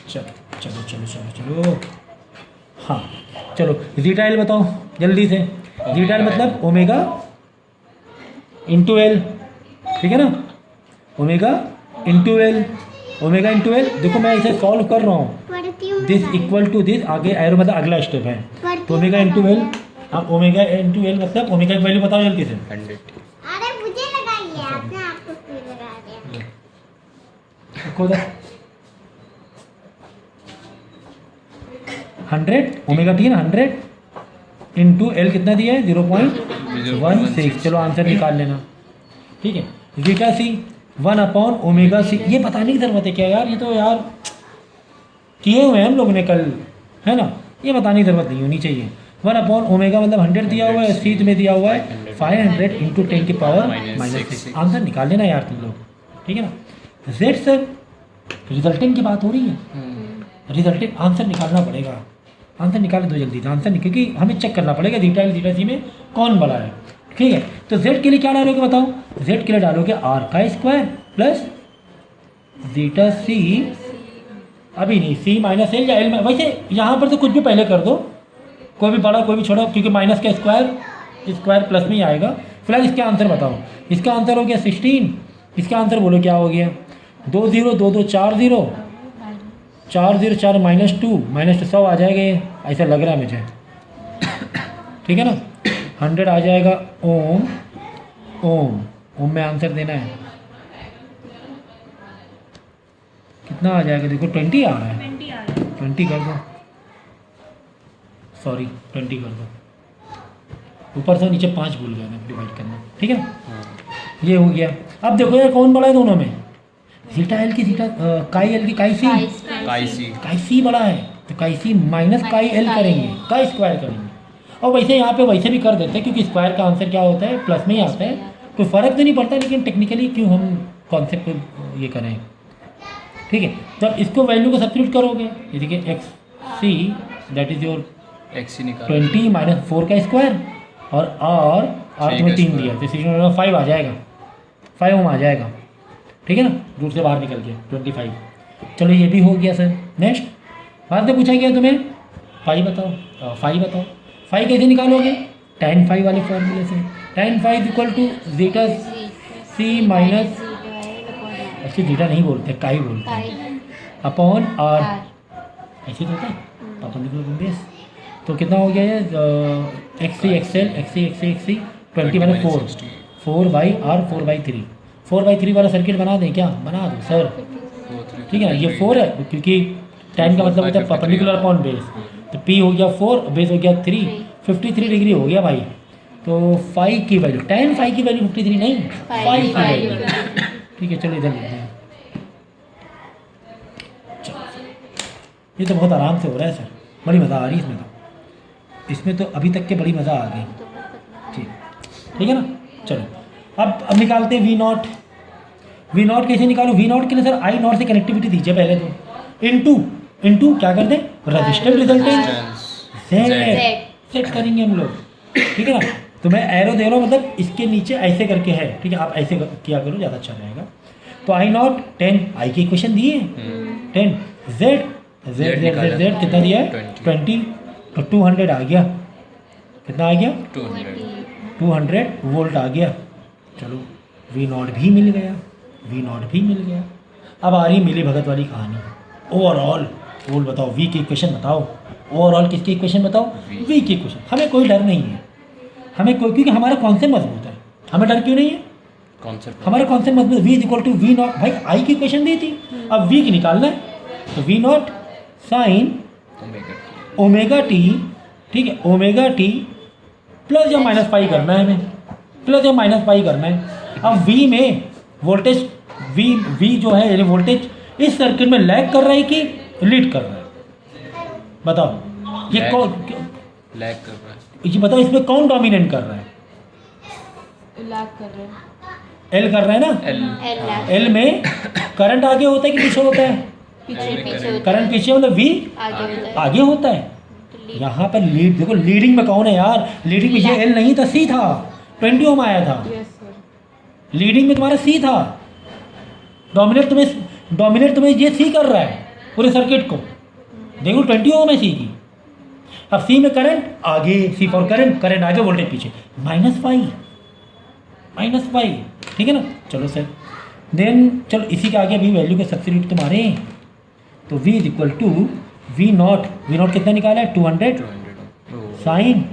चलो चलो चलो चलो चलो हाँ चलो जीटा एल बताओ जल्दी से। जीटा एल मतलब ओमेगा इंटू एल। ठीक है ना? Omega into L, omega into L. देखो मैं इसे सॉल्व कर रहा हूँ, दिस इक्वल टू दिस, आगे एरो मतलब अगला स्टेप है। तो ओमेगा इंटू एल, हाँ ओमेगा इंटू एल मतलब ओमेगा की वैल्यू बताओ जल्दी से। 100। अरे मुझे लगाइए, आपने आपको क्यों लगा दिया? खुद 100 ओमेगा टी है ना, 100 इंटू एल कितना दिया है? 0.16। चलो आंसर निकाल लेना। ठीक है, जीटा सी 1 अपॉन ओमेगा सी। ये बताने की ज़रूरत है क्या यार? ये तो यार किए हुए हैं हम लोगों ने कल, है ना? ये बताने की ज़रूरत नहीं होनी चाहिए। 1 अपॉन ओमेगा मतलब 100 दिया हुआ है, सी में दिया हुआ है 500 इंटू 10 की पावर -6। आंसर निकाल लेना यार तुम लोग। ठीक है ना? जेड सर रिजल्टेंट की बात हो रही है, रिजल्टेंट आंसर निकालना पड़ेगा। आंसर निकाल दो जल्दी से, आंसर क्योंकि हमें चेक करना पड़ेगा जीटा एल जीटा सी में कौन बड़ा है। ठीक है, तो जेड के लिए क्या डालोगे बताओ? जेड के लिए डालोगे आर का स्क्वायर प्लस जीटा सी, अभी नहीं सी माइनस एल या एल में, वैसे यहाँ पर तो कुछ भी पहले कर दो, कोई भी बड़ा कोई भी छोटा, क्योंकि माइनस का स्क्वायर प्लस में ही आएगा। फिलहाल इसका आंसर बताओ। इसका आंसर हो गया 16। इसका आंसर बोलो क्या हो गया? 2 0 2 2 4 0 4 0 4 -2 100 आ जाएगा, ये ऐसा लग रहा है मुझे। ठीक है ना? 100 आ जाएगा ओम। ओम में आंसर देना है, कितना आ जाएगा? देखो 20 आ रहा है, 20 कर दो, सॉरी 20 कर दो, ऊपर से नीचे 5 भूल गया मैं डिवाइड करना। ठीक है ना? ये हो गया। अब देखो यार कौन बड़ा है दोनों में? जीटा एल की जीटा काई एल की काई सी बड़ा है, तो काई सी माइनस काई एल करेंगे, काई स्क्वायर करेंगे। और वैसे यहाँ पे वैसे भी कर देते हैं, क्योंकि स्क्वायर का आंसर क्या होता है? प्लस में ही आता है, कोई फ़र्क तो नहीं पड़ता, लेकिन टेक्निकली क्यों हम कॉन्सेप्ट को ये करें। ठीक है, जब इसको वैल्यू को सब्स्टिट्यूट करोगे, ये देखिए x see that is your x निकाल 20 माइनस 4 का स्क्वायर, और आर तुम्हें 3 दिया, तो 5 आ जाएगा, 5 ओम आ जाएगा। ठीक है ना? रूट से बाहर निकल के 25। चलो ये भी हो गया सर। नेक्स्ट बाद में पूछा गया तुम्हें फाई बताओ, फाई बताओ। फाई कैसे निकालोगे? tan फाई वाले फॉर्मूले से। tan phi equal to zeta C minus, ऐसे जीटा नहीं बोलते, काई बोलते हैं, अपॉन आर। ऐसे तो होता है परपेंडिकुलर बेस। तो कितना हो गया ये? एक्स सी एक्स एल 20 माइनस 4/r 4/3। 4/3 वाला सर्किट बना दें क्या? बना दो सर। ठीक है ना? ये 4 है, क्योंकि tan का मतलब होता है परपेंडिकुलर अपॉन बेस, तो p हो गया 4, बेस हो गया 3, 53 डिग्री हो गया भाई। तो फाई की वैल्यू, tan फाई की वैल्यू 53 नहीं, फाई की वैल्यू। ठीक है, चलो इधर लिखते हैं। ये तो बहुत आराम से हो रहा है सर, बड़ी मज़ा आ रही है इसमें तो, इसमें तो अभी तक के बड़ी मज़ा आ गई। ठीक है ना। चलो अब निकालते हैं वी नॉट। वी नॉट कैसे निकालो? वी नॉट के लिए सर आई नॉट से कनेक्टिविटी दीजिए पहले तो, इनटू क्या कर दें, रजिस्टर रिजल्टेंट सेट करेंगे हम लोग। ठीक है ना। तो मैं एरो दे रहा हूँ, मतलब इसके नीचे ऐसे करके है, ठीक है, आप ऐसे किया करो, ज़्यादा अच्छा रहेगा। तो आई नॉट 10, आई की इक्वेशन दी है 10, Z Z Z Z Z कितना दिया है 20, तो 200 आ गया। कितना आ गया 200 वोल्ट आ गया। चलो वी नॉट भी मिल गया, वी नॉट भी मिल गया। अब आ रही मिली भगत वाली कहानी। ओवरऑल बोल बताओ, वी की इक्वेशन बताओ, ओवरऑल किसकी इक्वेशन बताओ, वी की इक्वेशन। हमें कोई डर नहीं है, हमें कोई, क्योंकि हमारा कॉन्सेप्ट मजबूत है। हमें डर क्यों नहीं है? कॉन्सेप्ट हमारा कॉन्सेप्ट मजबूत। V is equal to V naught, भाई आई की इक्वेशन दी थी, अब वी की निकालना है, तो V naught sine omega t, ठीक है, ओमेगा टी प्लस या माइनस पाई करना है हमें, प्लस या माइनस पाई करना है। अब वी में वोल्टेज, वी जो है यानी वोल्टेज इस सर्किट में लैग कर रहा है कि लीड कर रहा है? बताओ ये कौन लैग कर रहा है, ये बताओ इसमें कौन डोमिनेट कर रहा है? लैग कर रहे हैं, एल कर रहा है ना। एल एल में करंट आगे होता है कि पीछे होता है? पीछे करंट पीछे, मतलब वी आगे होता है। यहाँ पर लीड देखो, लीडिंग में कौन है यार? लीडिंग में ये एल नहीं था, सी था, 20 ओम आया था। यस सर, लीडिंग में तुम्हारा सी था, डोमिनेट तुम्हें ये सी कर रहा है पूरे सर्किट को। देखो 20 ओम है सी की। अब सी में करंट आगे, सी फॉर करंट आगे, वोल्टेज पीछे, -5, ठीक है ना। चलो सर, देन चलो इसी के आगे अभी वैल्यू के सब्स्टिट्यूट तुम्हारे, तो v is equal to V naught कितना निकाला है 200 साइन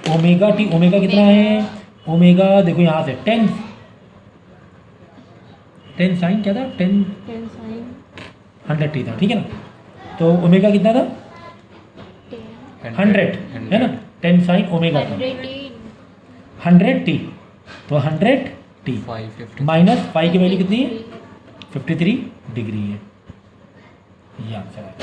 ओमेगा टी, ओमेगा कितना है, ओमेगा देखो यहाँ से 10 साइन क्या था, 10 साइन 100 टी था, ठीक है ना। तो ओमेगा कितना था 100 है ना, 10 साइन ओमेगा था 100 टी, तो 100 टी 550 माइनस पाई की वैल्यू कितनी है 53 डिग्री है। ये आंसर है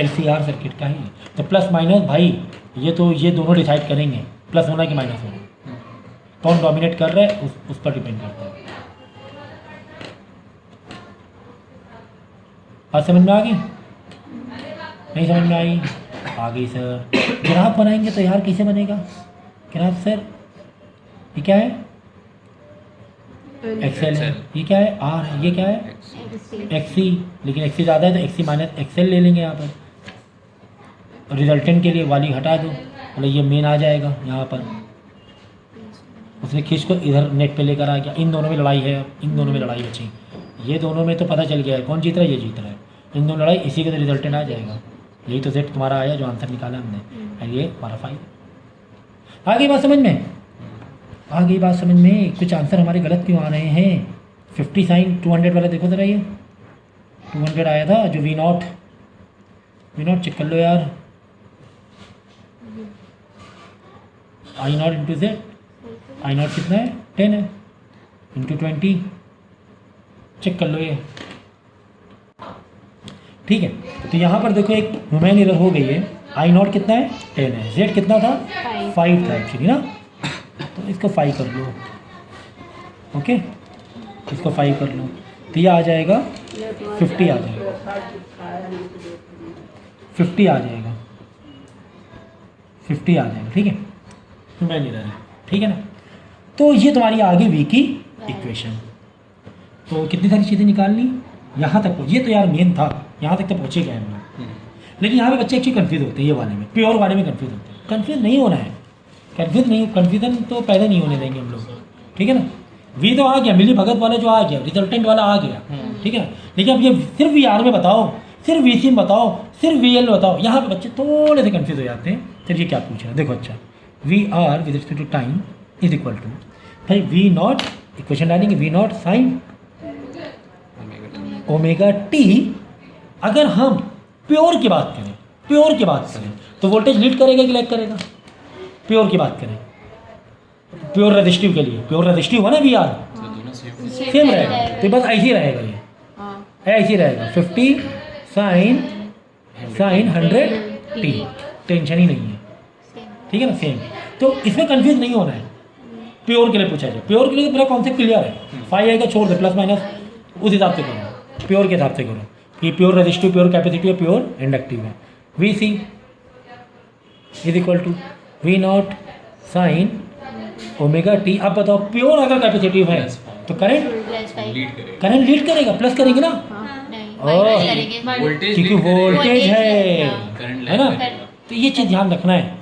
LCR सर्किट का ही। तो प्लस माइनस भाई ये दोनों डिसाइड करेंगे, प्लस होना कि माइनस होना, कौन डोमिनेट कर रहा है उस पर डिपेंड करता है। बात समझ में आ गई? नहीं समझ में आई? आ गई सर। ग्राफ बनाएंगे तो यार कैसे बनेगा ग्राफ सर? ये क्या है एक्सेल है, ये क्या है आर है, ये क्या है एक्सी, लेकिन एक्सी ज़्यादा है तो एक्सी माइनस एक्सेल ले लेंगे यहाँ पर। रिजल्टेंट के लिए वाली हटा दो, मतलब ये मेन आ जाएगा यहाँ पर। उसने खींच को इधर नेट पे लेकर आ गया। इन दोनों में लड़ाई है, इन दोनों में लड़ाई बची। ये दोनों में तो पता चल गया है कौन जीत रहा है, ये जीत रहा है। इन दोनों लड़ाई, इसी का तो रिजल्टेंट आ जाएगा। यही तो सेट तुम्हारा आया जो आंसर निकाला हमने, और ये हमारा 5। आ गई बात समझ में? आ गई बात समझ में? कुछ आंसर हमारे गलत क्यों आ रहे हैं? 50 साइन 200 वाला देखो ज़रा, ये 200 आया था जो वी नॉट चेक कर लो यार। I naught into Z, I naught कितना है 10 है, इंटू 20 चेक कर लो ये, ठीक है। तो यहाँ पर देखो एक ह्यूमन एरर हो गई है। आई नॉट कितना है 10 है, जेड कितना था 5 था एक्चुअली ना, तो इसको 5 कर लो, ओके, इसको 5 कर लो, तो ये आ जाएगा 50 आ जाएगा, 50 आ जाएगा, 50 आ जाएगा, ठीक है। मैं नहीं रहा, ठीक है ना। तो ये तुम्हारी आ गई वी की इक्वेशन। तो कितनी सारी चीज़ें निकालनी, यहाँ तक पहुँच, ये तो यार मेन था, यहाँ तक तो पहुँचे गए हम लोग। लेकिन यहाँ पे बच्चे एक्चुअली कन्फ्यूज होते हैं, ये वाले में, प्योर वाले में कन्फ्यूज होते हैं। कन्फ्यूज नहीं होना है, कन्फ्यूजन तो पहले नहीं होने देंगे हम लोग, ठीक है ना। वी तो आ गया, मिली भगत वाला जो आ गया, रिजल्टेंट वाला आ गया, ठीक है। लेकिन अब ये सिर्फ वी आर में बताओ, सिर्फ वी सी में बताओ, सिर्फ वी एल में बताओ, यहाँ पे बच्चे थोड़े से कन्फ्यूज हो जाते हैं। फिर ये क्या पूछ रहा है देखो, अच्छा V R with respect to time is equal to, भाई वी नॉट, इक्वेशन डालेंगे V naught sine omega t. अगर हम प्योर की बात करें, तो वोल्टेज लीड करेगा कि लैग करेगा? प्योर की बात करें, प्योर रेजिस्टिव के लिए, प्योर रेजिस्टिव हुआ ना वी आर, तो दोनों सेम सेम रहेगा। तो बस ऐसे ही रहेगा, ये ऐसे ही रहेगा 50 साइन 100t, टेंशन ही नहीं है, ठीक है ना, सेम। तो इसमें कंफ्यूज नहीं होना है, प्योर के लिए पूछा जाए, प्योर के लिए तो मेरा कॉन्सेप्ट क्लियर है, फाइव आएगा छोड़ दे, प्लस माइनस उस हिसाब से करो, प्योर के हिसाब से करो कि प्योर रेजिस्टिव, प्योर कैपेसिटिव है, प्योर इंडक्टिव है। V C is equal to V naught sine omega t. अब बताओ प्योर अगर कैपेसिटिव है तो करंट लीड करेगा, प्लस करेंगे ना, वोल्टेज क्योंकि वोल्टेज है करंट है ना। तो ये चीज़ ध्यान रखना है,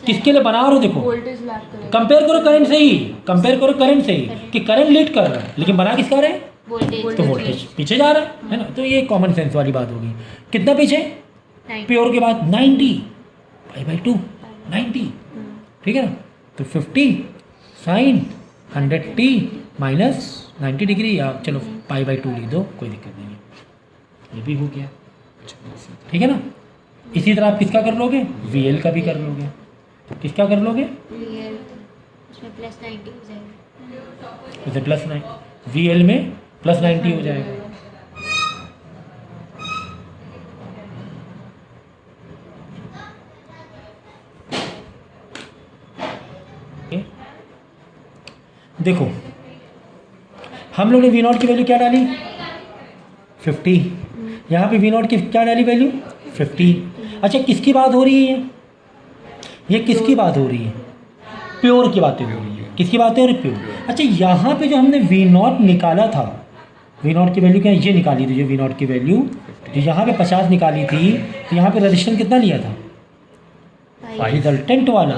किसके लिए बना रहे हो, देखो वोल्टेज लैग करेगा, कंपेयर करो करंट से ही, कंपेयर करो करंट से ही कि करंट लीड कर रहा है, लेकिन बना किसका रहे, तो वोल्टेज पीछे जा रहा है ना। तो ये कॉमन सेंस वाली बात होगी। कितना पीछे, प्योर के बाद 90 पाई/2 90, ठीक है ना। तो 50 साइन 100t माइनस 90 डिग्री, या चलो पाई/2 लिख दो, कोई दिक्कत नहीं है, ये भी हो गया, ठीक है ना। इसी तरह आप किसका कर लोगे, VL का भी कर लोगे, किसका कर लोगे, उसमें प्लस 90 हो जाएगा, जैसे प्लस 9 VL में प्लस 90 हो जाएगा। देखो हम लोग ने V0 की वैल्यू क्या डाली, 50, यहाँ पे V0 की क्या डाली वैल्यू, 50। अच्छा किसकी बात हो रही है, ये किसकी बात हो रही है, प्योर की बातें हो रही है, किसकी बातें हो रही है, प्योर। अच्छा यहाँ पे जो हमने V0 निकाला था, V0 की वैल्यू क्या, ये निकाली थी जो V0 की वैल्यू, जो यहाँ पे 50 निकाली थी, तो यहाँ पे रजिस्टेंस कितना लिया था, रिजल्टेंट वाला,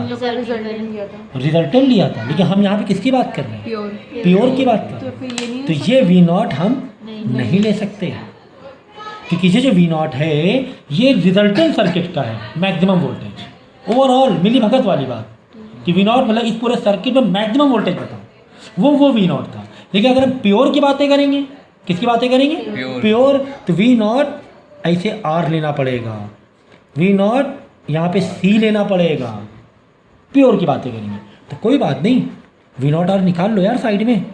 रिजल्टेंट लिया था, लेकिन हम यहाँ पे किसकी बात कर रहे हैं, प्योर की बात कर रहे हैं। तो ये V0 हम नहीं ले सकते, क्योंकि ये जो V0 है ये रिजल्टेंट सर्किट का है, मैक्सिमम वोल्टेज, ओवरऑल मिली भगत वाली बात कि V0 मतलब इस पूरे सर्किट में मैक्सिमम वोल्टेज बताओ, वो V0 था। लेकिन अगर हम प्योर की बातें करेंगे, किसकी बातें करेंगे, प्योर, तो V0 ऐसे R लेना पड़ेगा, V0 यहाँ पे C लेना पड़ेगा, प्योर की बातें करेंगे। तो कोई बात नहीं, V0 R निकाल लो यार साइड में,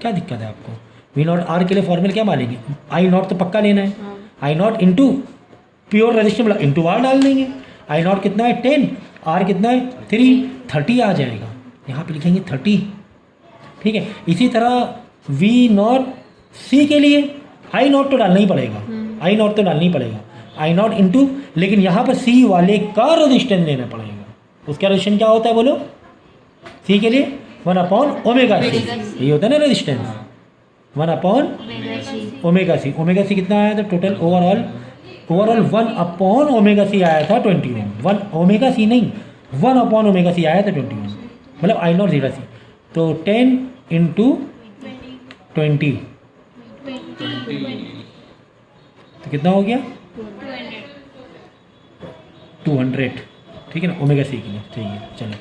क्या दिक्कत है आपको। V0 R के लिए फॉर्मूला क्या मानेंगे, I0 तो पक्का लेना है, I0 into pure resistor into R डाल देंगे, I0 कितना है 10, R कितना है 3, 30 आ जाएगा, यहाँ पे लिखेंगे 30, ठीक है। इसी तरह V0 C के लिए I0 तो डालना ही पड़ेगा, I0 तो डालना ही पड़ेगा, I0 इंटू, लेकिन यहाँ पर C वाले का रेजिस्टेंस लेना पड़ेगा। उसका रेजिस्टेंस क्या होता है बोलो, C के लिए 1/ωc, ये होता है ना रेजिस्टेंस, 1/ωc। ओमेगा C कितना आया था टोटल, ओवरऑल 1/ωc आया था 20 ओम, 1ωc नहीं 1/ωc आया था 20 ओम, मतलब I0 0 C, तो 10 इंटू 20 तो कितना हो गया 200, ठीक है ना, ओमेगा C के लिए, ठीक है। चलो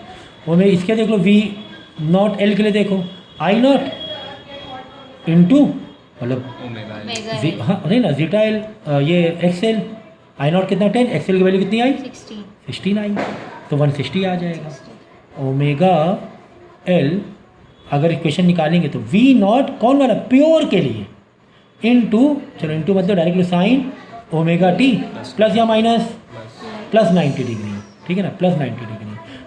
ओमेगा इसके देख लो, V0L के लिए देखो, I0 इंटू मतलब हाँ नहीं ना जीटा L, ये XL, I0 कितना 10, XL की वैल्यू कितनी आई 16 आई, तो 160 आ जाएगा। ओमेगा L अगर इक्वेशन निकालेंगे तो V0 कौन वाला, प्योर के लिए, इंटू, चलो इंटू मतलब directly sign omega t plus या माइनस प्लस 90 डिग्री, ठीक है ना, प्लस 90 डिग्री।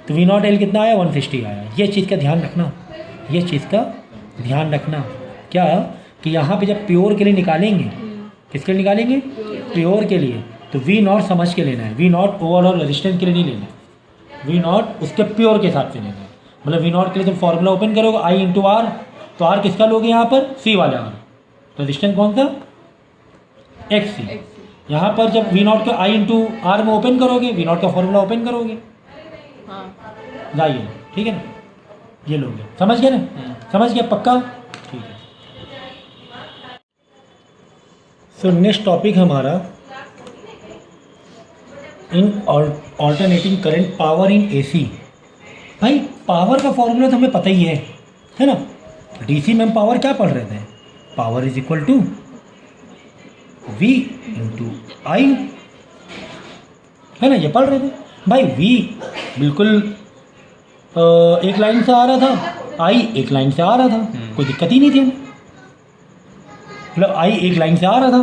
तो V0L कितना आया 160 आया। ये चीज़ का ध्यान रखना, ये चीज़ का ध्यान रखना क्या, कि यहाँ पे जब प्योर के लिए निकालेंगे, किसके लिए निकालेंगे, प्योर के लिए, तो V0 समझ के लेना है, V0 ओवरऑल रेजिस्टेंस के लिए नहीं लेना है, V0 उसके प्योर के हिसाब से लेना है। मतलब V0 के लिए जब फॉर्मूला ओपन करोगे I इंटू R, तो R किसका लोगे यहाँ पर, C वाला R, रेजिस्टेंस कौन सा, XC। यहाँ पर जब V0 का I इंटू R में ओपन करोगे, V0 का फॉर्मूला ओपन करोगे, जाइए, ठीक है ना, ये लोगे, समझ गए ना, समझ गया पक्का, ठीक है। सो नेक्स्ट टॉपिक हमारा in alternating current power in AC। भाई पावर का फॉर्मूला तो हमें पता ही है ना, DC में हम पावर क्या पढ़ रहे थे, power is equal to V into I, है ना, ये पढ़ रहे थे भाई। V बिल्कुल एक लाइन से आ रहा था, I एक लाइन से आ रहा था, कोई दिक्कत ही नहीं थी हमें, मतलब I एक लाइन से आ रहा था,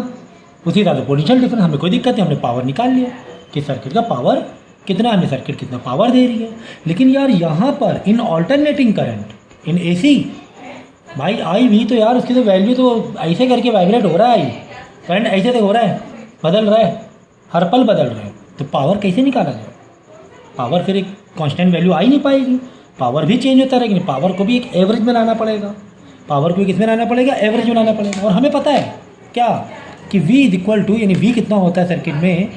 उसी हिसाब से पोटेंशियल डिफरेंस, हमें कोई दिक्कत नहीं, हमने पावर निकाल लिया कि सर्किट का पावर कितना, हमें सर्किट कितना पावर दे रही है। लेकिन यार यहाँ पर इन ऑल्टरनेटिंग करंट इन एसी भाई आई वी तो यार उसकी तो वैल्यू तो ऐसे करके वाइब्रेट हो रहा है, आई करंट ऐसे तो हो रहा है, बदल रहा है, हर पल बदल रहा है, तो पावर कैसे निकाला जाए? पावर फिर एक कांस्टेंट वैल्यू आ ही नहीं पाएगी, पावर भी चेंज होता रहेगा, पावर को भी एक एवरेज में लाना पड़ेगा, पावर को किस में लाना पड़ेगा, एवरेज में लाना पड़ेगा। और हमें पता है क्या कि V इज इक्वल टू, यानी V कितना होता है सर्किट में,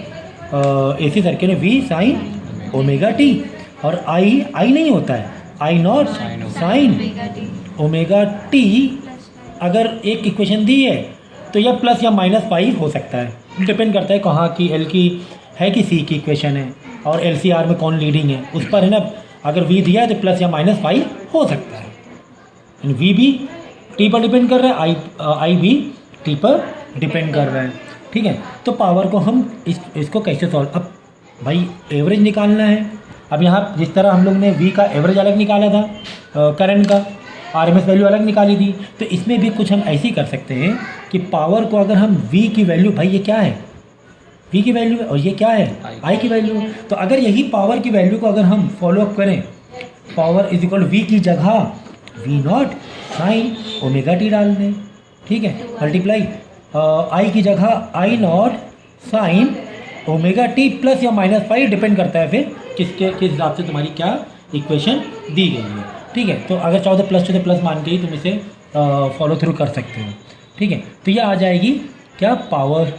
एसी सर्किट में V साइन ओमेगा टी, और I नहीं होता है, I not sine omega t. अगर एक इक्वेशन दी है तो यह प्लस या माइनस पाई हो सकता है, डिपेंड करता है कहाँ की, L की है कि C की इक्वेशन है, और LCR में कौन लीडिंग है उस पर है ना। अगर V दिया है तो प्लस या माइनस पाई हो सकता है, V भी T पर डिपेंड कर रहा है, I भी T पर डिपेंड कर रहा है, ठीक है। तो पावर को हम इसको कैसे सॉल्व, अब भाई एवरेज निकालना है। अब यहाँ जिस तरह हम लोग ने V का एवरेज अलग निकाला था, करंट का RMS वैल्यू अलग निकाली थी, तो इसमें भी कुछ हम ऐसे ही कर सकते हैं कि पावर को अगर हम V की वैल्यू, भाई ये क्या है, V की वैल्यू है और ये क्या है, I की वैल्यू है, तो अगर यही पावर की वैल्यू को अगर हम फॉलो अप करें, पावर इज इक्वल V की जगह V not sine omega T डाल दें, ठीक है, मल्टीप्लाई I की जगह I not sine omega t plus या माइनस पाई, डिपेंड करता है फिर किस हिसाब से तुम्हारी क्या इक्वेशन दी गई है, ठीक है। तो अगर 14 प्लस मान के ही तुम इसे फॉलो थ्रू कर सकते हो, ठीक है। तो यह आ जाएगी क्या, पावर,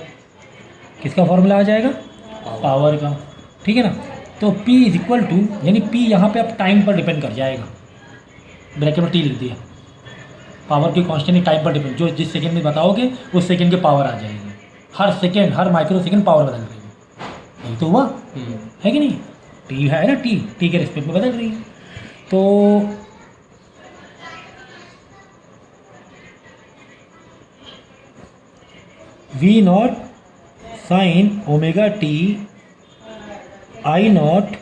किसका फॉर्मूला आ जाएगा, पावर का, ठीक है ना। तो P इज इक्वल टू, यानी P यहाँ पे अब टाइम पर डिपेंड कर जाएगा, ब्रैकेट में T लिख दिया, पावर की कॉन्स्टेंट टाइम पर डिपेंड, जो जिस सेकंड में बताओगे उस सेकंड की पावर आ जाएगी, हर सेकंड हर माइक्रो सेकंड पावर बदल रही है, यही तो हुआ है कि नहीं, T है ना, T के रिस्पेक्ट में बदल रही है। तो V not sine omega T I not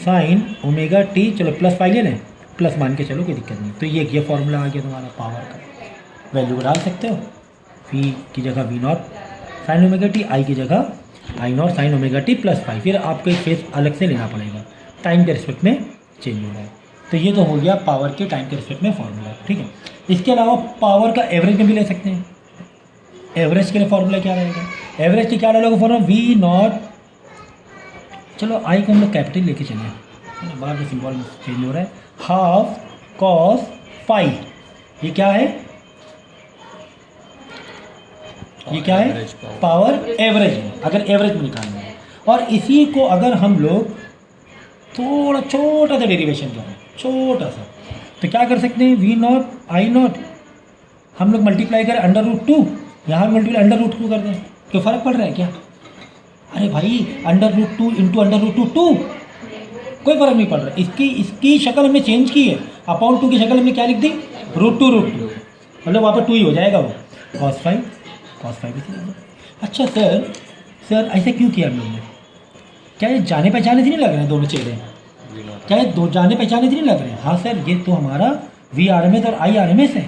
sine omega T, चलो प्लस पाई ले लें, प्लस मान के चलो, कोई दिक्कत नहीं। तो ये फॉर्मूला आ गया तुम्हारा पावर का, वैल्यू को डाल सकते हो, V की जगह V not sine omega T, I की जगह I not sine omega t plus pi, फिर आपको एक फेस अलग से लेना पड़ेगा, टाइम के रिस्पेक्ट में चेंज हो रहा है। तो ये तो हो गया पावर के टाइम के रिस्पेक्ट में फॉर्मूला, ठीक है। इसके अलावा पावर का एवरेज में भी ले सकते हैं। एवरेज के लिए फॉर्मूला क्या रहेगा, एवरेज के क्या डालोगे फॉर्मूला, V नॉट, चलो I को हम लोग कैपिटल लेके चले, बाहर का सिंबल चेंज हो रहा है, हाफ कॉस फाई, ये क्या है, ये क्या है, पावर एवरेज में, अगर एवरेज में निकालना है। और इसी को अगर हम लोग थोड़ा छोटा सा डेरिवेशन करें, छोटा सा, तो क्या कर सकते हैं, V नॉट I नॉट हम लोग मल्टीप्लाई करें √2, यहाँ मल्टीप्लाई √2 कर दें, क्यों फ़र्क पड़ रहा है क्या, अरे भाई √2 इंटू √2 कोई फ़र्क नहीं पड़ रहा, इसकी शक्ल हमने चेंज की है, अपॉन 2 की शक्ल हमने क्या लिख दी, √2 मतलब वहाँ पर 2 ही हो जाएगा वो, cos 5 इसी। अच्छा सर ऐसा क्यों किया हम लोग ने, क्या ये जाने पहचाने से नहीं लग रहे हैं दोनों चेहरे, क्या ये दो जाने पहचाने से नहीं लग रहे हैं, हाँ सर ये तो हमारा V RMS और I RMS है,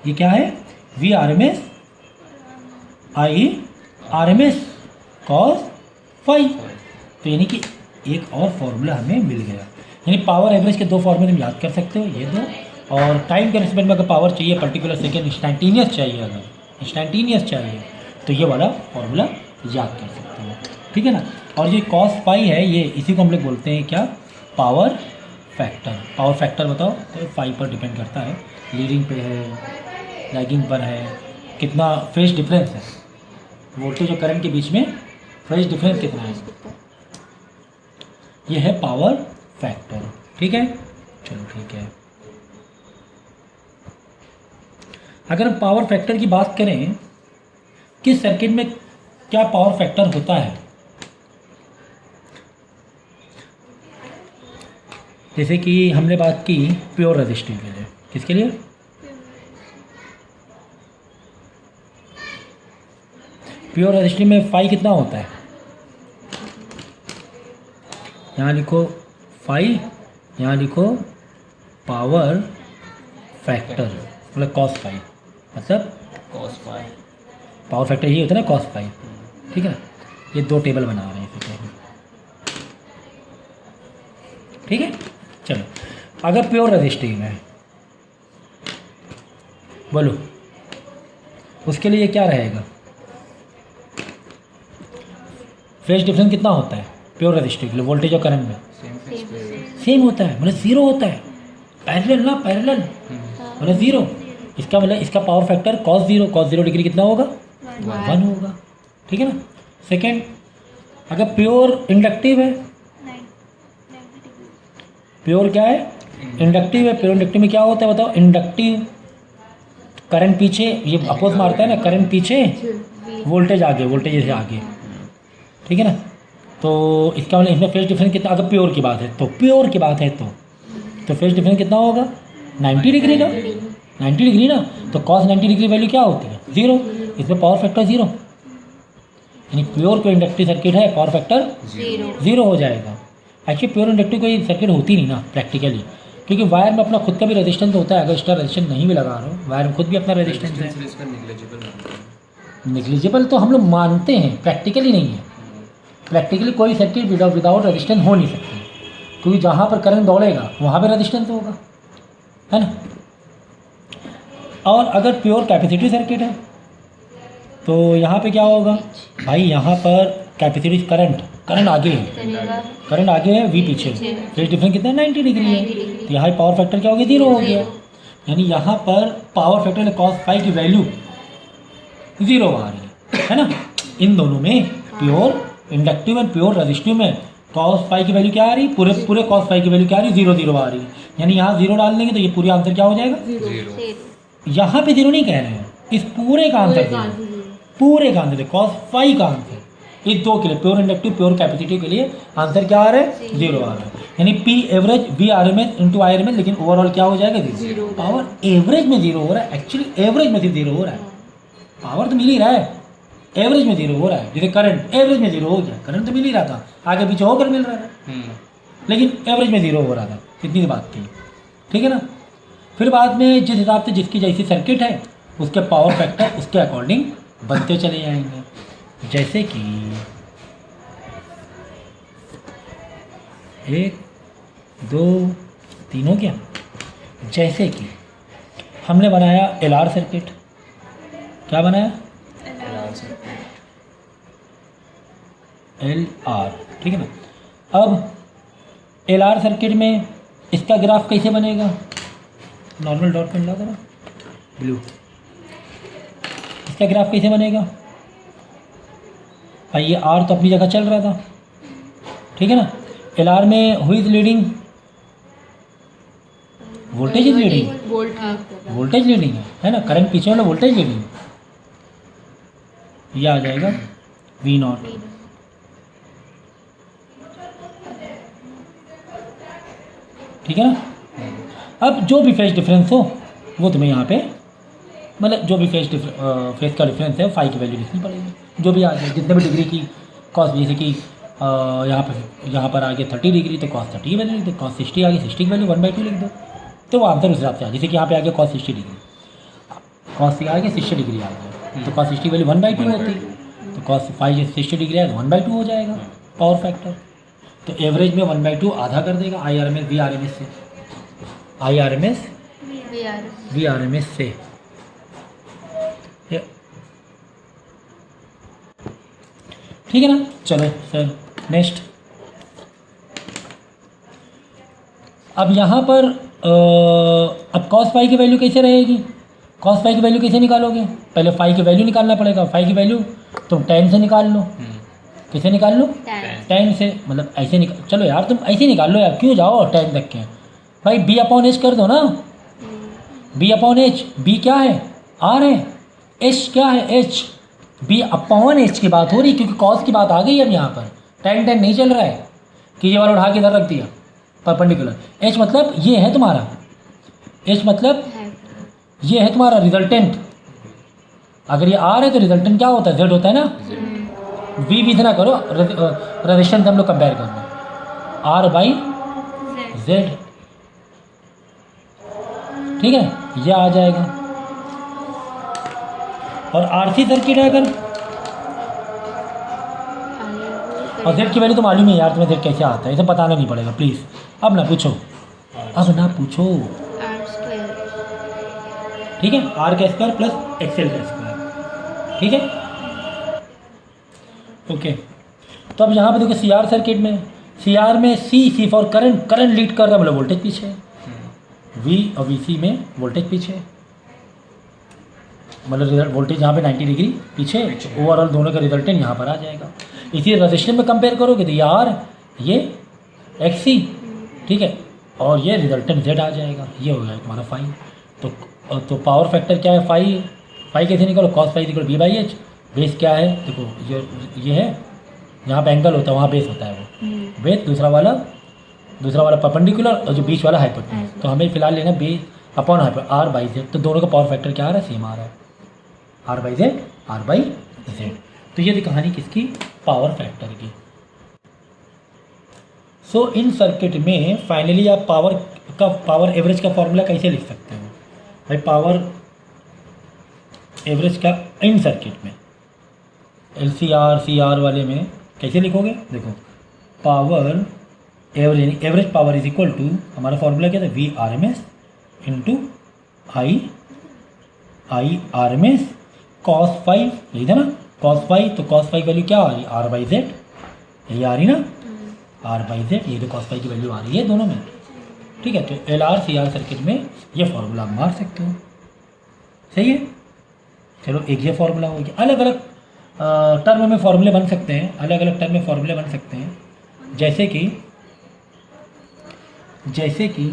ये क्या है, V RMS I RMS cos 5, तो यानी कि एक और फॉर्मूला हमें मिल गया, यानी पावर एवरेज के 2 फॉर्मूले हम याद कर सकते हो, ये 2, और टाइम के रिस्पेक्ट में अगर पावर चाहिए पर्टिकुलर सेकेंड इंस्टेंटेनियस चाहिए, अगर इंस्टेंटेनियस चाहिए तो ये वाला फॉर्मूला याद कर सकते हो, ठीक है ना। और ये cos पाई है, ये इसी को हम लोग बोलते हैं क्या, पावर फैक्टर। पावर फैक्टर बताओ, तो 5 पर डिपेंड करता है, लीडिंग पे है, लैगिंग पर है, कितना फेज डिफरेंस है, वोल्टेज और करंट के बीच में फेज डिफरेंस कितना है, ये है पावर फैक्टर, ठीक है। चलो ठीक है, अगर हम पावर फैक्टर की बात करें, किस सर्किट में क्या पावर फैक्टर होता है, जैसे कि हमने बात की प्योर रेजिस्टिव के लिए, किसके लिए, प्योर रेजिस्टिव में फाई कितना होता है, यहाँ लिखो फाई, यहाँ लिखो पावर फैक्टर, मतलब cos फाई, मतलब cos 5 पावर फैक्टर यही होता है ना cos फाई, ठीक है ना। ये 2 टेबल बना रहे हैं इसे तो, ठीक है। चलो अगर प्योर रेजिस्टिव है बोलो उसके लिए क्या रहेगा, फेज डिफरेंस कितना होता है प्योर रेजिस्टिव के लिए, वोल्टेज और करंट में सेम होता है, मतलब 0 होता है, पैरेलल ना पैरेलल, मतलब 0। इसका मतलब इसका पावर फैक्टर cos 0 डिग्री कितना होगा 1 होगा, ठीक है ना। सेकेंड अगर प्योर इंडक्टिव है, प्योर क्या है इंडक्टिव है, प्योर इंडक्टिव में क्या होता है बताओ, इंडक्टिव करंट पीछे ये अपोज मारता है ना, करंट पीछे वोल्टेज आगे, वोल्टेज से आगे, ठीक है ना। तो इसका मतलब इसमें फेज डिफरेंस कितना, अगर प्योर की बात है तो, प्योर की बात है तो फेज डिफरेंस कितना होगा 90 डिग्री का, 90 डिग्री ना। तो cos 90 डिग्री वैल्यू क्या होती है 0, इसमें पावर फैक्टर 0, यानी प्योर कोई इंडक्टिव सर्किट है पावर फैक्टर 0 हो जाएगा। एक्चुअली प्योर इंडक्टिव कोई सर्किट होती नहीं ना प्रैक्टिकली, क्योंकि वायर में अपना खुद का भी रेजिस्टेंस होता है, अगर इसका रेजिस्टेंस नहीं भी लगा रहे हो वायर में खुद भी अपना रेजिस्टेंस है। निग्लिजिबल तो हम लोग मानते हैं, प्रैक्टिकली नहीं है। प्रैक्टिकली कोई सर्किट विदाउट रेजिस्टेंस हो नहीं सकती, क्योंकि जहाँ पर करंट दौड़ेगा वहाँ पर रेजिस्टेंस होगा, है ना। और अगर प्योर कैपेसिटिव सर्किट है तो यहाँ पे क्या होगा भाई, यहाँ पर कैपेसिटिव करंट आगे है, करंट आगे है, वी पीछे, फेज डिफरेंस कितना 90 डिग्री है, तो यहाँ पावर फैक्टर क्या हो गया 0 हो गया, यानी यहाँ पर पावर फैक्टर cos फाई की वैल्यू 0 आ रही है ना। इन दोनों में pure inductive and pure resistive में cos फाई की वैल्यू क्या आ रही है, पूरे cos फाई की वैल्यू क्या आ रही है 0 आ रही है, यानी यहाँ 0 डाल देंगे तो ये पूरा आंसर क्या हो जाएगा, यहाँ पे 0 नहीं कह रहे हैं, इस पूरे का आंसर पूरे का आंसर cos फाई का आंसर, इस 2 के लिए प्योर इंडक्टिव प्योर कैपेसिटिव के लिए आंसर क्या आ रहा है 0 आ रहा है, यानी P average V RMS into I RMS, लेकिन ओवरऑल क्या हो जाएगा 0। पावर एवरेज में 0 हो रहा है, एक्चुअली एवरेज में सिर्फ 0 हो रहा है, पावर तो मिल ही रहा है, एवरेज में 0 हो रहा है। जैसे करंट एवरेज में 0 हो गया, करंट तो मिल ही रहा था, आगे पीछे होकर मिल रहा था, लेकिन एवरेज में 0 हो रहा था, इतनी बात थी, ठीक है ना। फिर बाद में जिस हिसाब से जिसकी जैसी सर्किट है उसके पावर फैक्टर उसके अकॉर्डिंग बनते चले जाएंगे, जैसे कि 1 2 3 हो गया। जैसे कि हमने बनाया LR सर्किट, क्या बनाया LR, ठीक है ना। अब LR सर्किट में इसका ग्राफ कैसे बनेगा, नॉर्मल डॉट पेन लगा ना ब्लू, इसका ग्राफ कैसे बनेगा भाई, ये R तो अपनी जगह चल रहा था, ठीक है ना। LR में हुई is leading, voltage is leading, voltage leading है ना, करंट पीछे वाला वोल्टेज लीडिंग, ये आ जाएगा V0, ठीक है ना। अब जो भी फेज डिफरेंस हो वो तुम्हें यहाँ पे, मतलब जो भी फेज का डिफरेंस है फाई की वैल्यू लिखनी पड़ेगी, जो भी आ जाए, जितने भी डिग्री की कॉस, जैसे कि यहाँ पर आ गया 30 डिग्री तो cos 30 की वैल्यू लिख दो, cos 60 आ गई 60 की वैल्यू 1/2 लिख दो, तो वो आंसर उस हिसाब से आ, जैसे कि यहाँ पे आ गया cos 60 डिग्री, cos आ गया 60 डिग्री आ गया, तो cos 60 की वैल्यू 1/2 होती, तो cos फाई जैसे 60 डिग्री आएगा 1/2 हो जाएगा पावर फैक्टर, तो एवरेज में 1/2 आधा कर देगा आई RMS V RMS से, आई RMS V RMS से, ठीक है ना। चलो सर नेक्स्ट, अब यहाँ पर अब cos फाई की वैल्यू कैसे रहेगी, cos फाई की वैल्यू कैसे निकालोगे, पहले फाई की वैल्यू निकालना पड़ेगा, फाई की वैल्यू तुम tan से निकाल लो, कैसे निकाल लो tan से, मतलब ऐसे निकाल, चलो यार तुम ऐसे निकाल लो यार, क्यों जाओ tan तक के भाई, B/H कर दो ना, B/H, B क्या है R है, H क्या है H, B/H की बात हो रही, क्योंकि cos की बात आ गई अब यहाँ पर, tan नहीं चल रहा है कि ये वाला उठा के इधर रख दिया परपेंडिकुलर, H मतलब ये है तुम्हारा, H मतलब ये है तुम्हारा रिजल्टेंट, अगर ये R है तो रिजल्टेंट क्या होता है Z होता है ना, V भी इतना करो, रेजिस्टेंस हम लोग कंपेयर कर लो R/Z, ठीक है, ये आ जाएगा। और RC सर्किट है अगर, और Z की वैल्यू तो मालूम है यार तुम्हें, Z कैसे आता है, इसे बताना नहीं पड़ेगा प्लीज़। अब ना पूछो, अब ना पूछो, आर स्क्वायर। ठीक है, R का स्क्वायर प्लस XL का स्क्वायर, ठीक है, ओके। तो अब यहाँ पे देखो CR सर्किट में, CR में C for current, current lead कर रहा है मतलब वोल्टेज पीछे है, V और VC में वोल्टेज पीछे है, मतलब वोल्टेज यहाँ पे 90 डिग्री पीछे, ओवरऑल दोनों का रिजल्टेंट यहाँ पर आ जाएगा। इसी रेजिस्टेंस में कंपेयर करोगे तो ये R, ये XC, ठीक है, और ये रिजल्टेंट Z आ जाएगा, ये हो गया तुम्हारा फाई। तो पावर फैक्टर क्या है, फाई कैसे निकालो, cos phi equal B/H। Base क्या है देखो, ये है, यहाँ पे एंगल होता है वहाँ बेस होता है वो बेस, दूसरा वाला परपेंडिकुलर, और जो बीच वाला हाइपोटेन्यूज। तो हमें फिलहाल लेना बेस अपॉन हाइपर R/Z। तो दोनों का पावर फैक्टर क्या आ रहा है, सेम आ रहा है, R/Z। तो ये थी कहानी किसकी, पावर फैक्टर की। सो इन सर्किट में फाइनली आप पावर एवरेज का फॉर्मूला कैसे लिख सकते हो भाई, पावर एवरेज का इन सर्किट में LCR CR वाले में कैसे लिखोगे, देखो पावर एवरेज यानी average power is equal to, हमारा फॉर्मूला क्या था, VRMS into I RMS cos phi, यही था ना cos फाई। तो cos फाई वैल्यू क्या आ रही, R/Z, यही आ रही ना, R/Z, ये तो cos फाई की वैल्यू आ रही है दोनों में, ठीक है। तो LR CR सर्किट में ये फॉर्मूला आप मार सकते हो, सही है। चलो एक ये फॉर्मूला हो गया, अलग अलग टर्म में फॉर्मूले बन सकते हैं, अलग अलग टर्म में फॉर्मूले बन सकते हैं, जैसे कि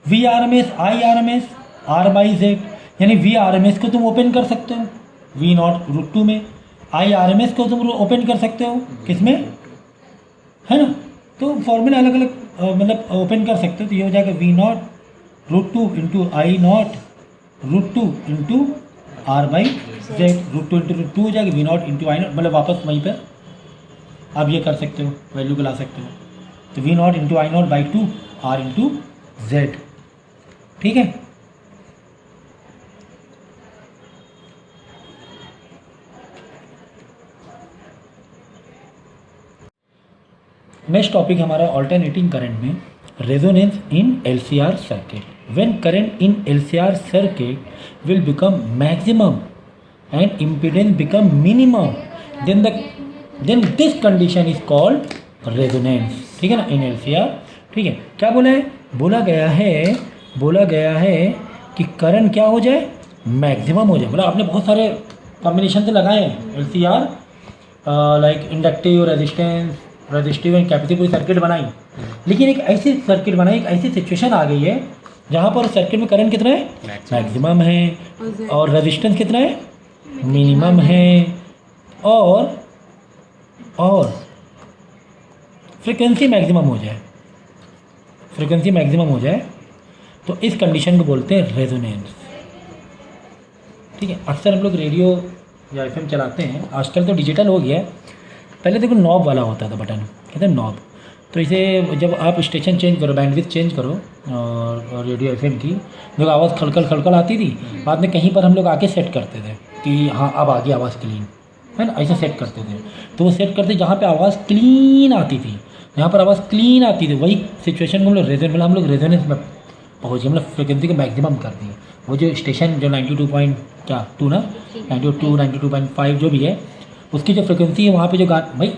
VRMS IRMS R/Z, यानी VRMS को तुम ओपन कर सकते हो V0√2 में, IRMS को तुम ओपन कर सकते हो किसमें, है ना। तो फॉर्मूला अलग अलग मतलब ओपन कर सकते हो। तो ये हो जाएगा V0√2 into I0√2 into R/Z, √2 हो जाएगा V0 इंटू I0, मतलब वापस वहीं पर आप ये कर सकते हो, वैल्यू को ला सकते हो। तो V0 into I0/2 R into Z, ठीक है। नेक्स्ट टॉपिक हमारा ऑल्टरनेटिंग करंट में resonance in LCR circuit. When current in LCR circuit will become maximum and impedance become minimum, then this condition is called resonance, ठीक है ना, इन LCR, ठीक है। क्या बोला है, बोला गया है कि करंट क्या हो जाए, मैक्सिमम हो जाए। मतलब आपने बहुत सारे कॉम्बिनेशन से लगाए हैं LCR, like inductive, resistive and capacitive, पूरी सर्किट बनाई, लेकिन एक ऐसी सर्किट बनाई, एक ऐसी सिचुएशन आ गई है जहाँ पर सर्किट में करंट कितना है, मैक्सिमम है, और रेजिस्टेंस कितना है, मिनिमम है, और फ्रीक्वेंसी मैक्सिमम हो जाए, तो इस कंडीशन को बोलते हैं रेजोनेंस, ठीक है। अक्सर हम लोग रेडियो या FM चलाते हैं, आजकल तो डिजिटल हो गया है, पहले देखो नॉब वाला होता था बटन, कहते हैं नॉब। तो इसे जब आप स्टेशन चेंज करो, बैंडविड्थ चेंज करो और रेडियो FM की, देखो आवाज़ खड़खड़ आती थी, बाद में कहीं पर हम लोग आके सेट करते थे कि हाँ अब आ गई आवाज़ क्लीन, है ना, ऐसे सेट करते थे। तो वो सेट करते जहाँ पे आवाज़ क्लीन आती थी, जहाँ पर आवाज़ क्लीन आती थी, वही सिचुएशन को हम लोग रेजोनेंस में पहुँचे, मतलब फ्रिक्वेंसी को मैक्सिमम कर दिए। वो जो स्टेशन जो 92.2 ना 92.5 जो भी है, उसकी जो फ्रिक्वेंसी है वहाँ पे जो भाई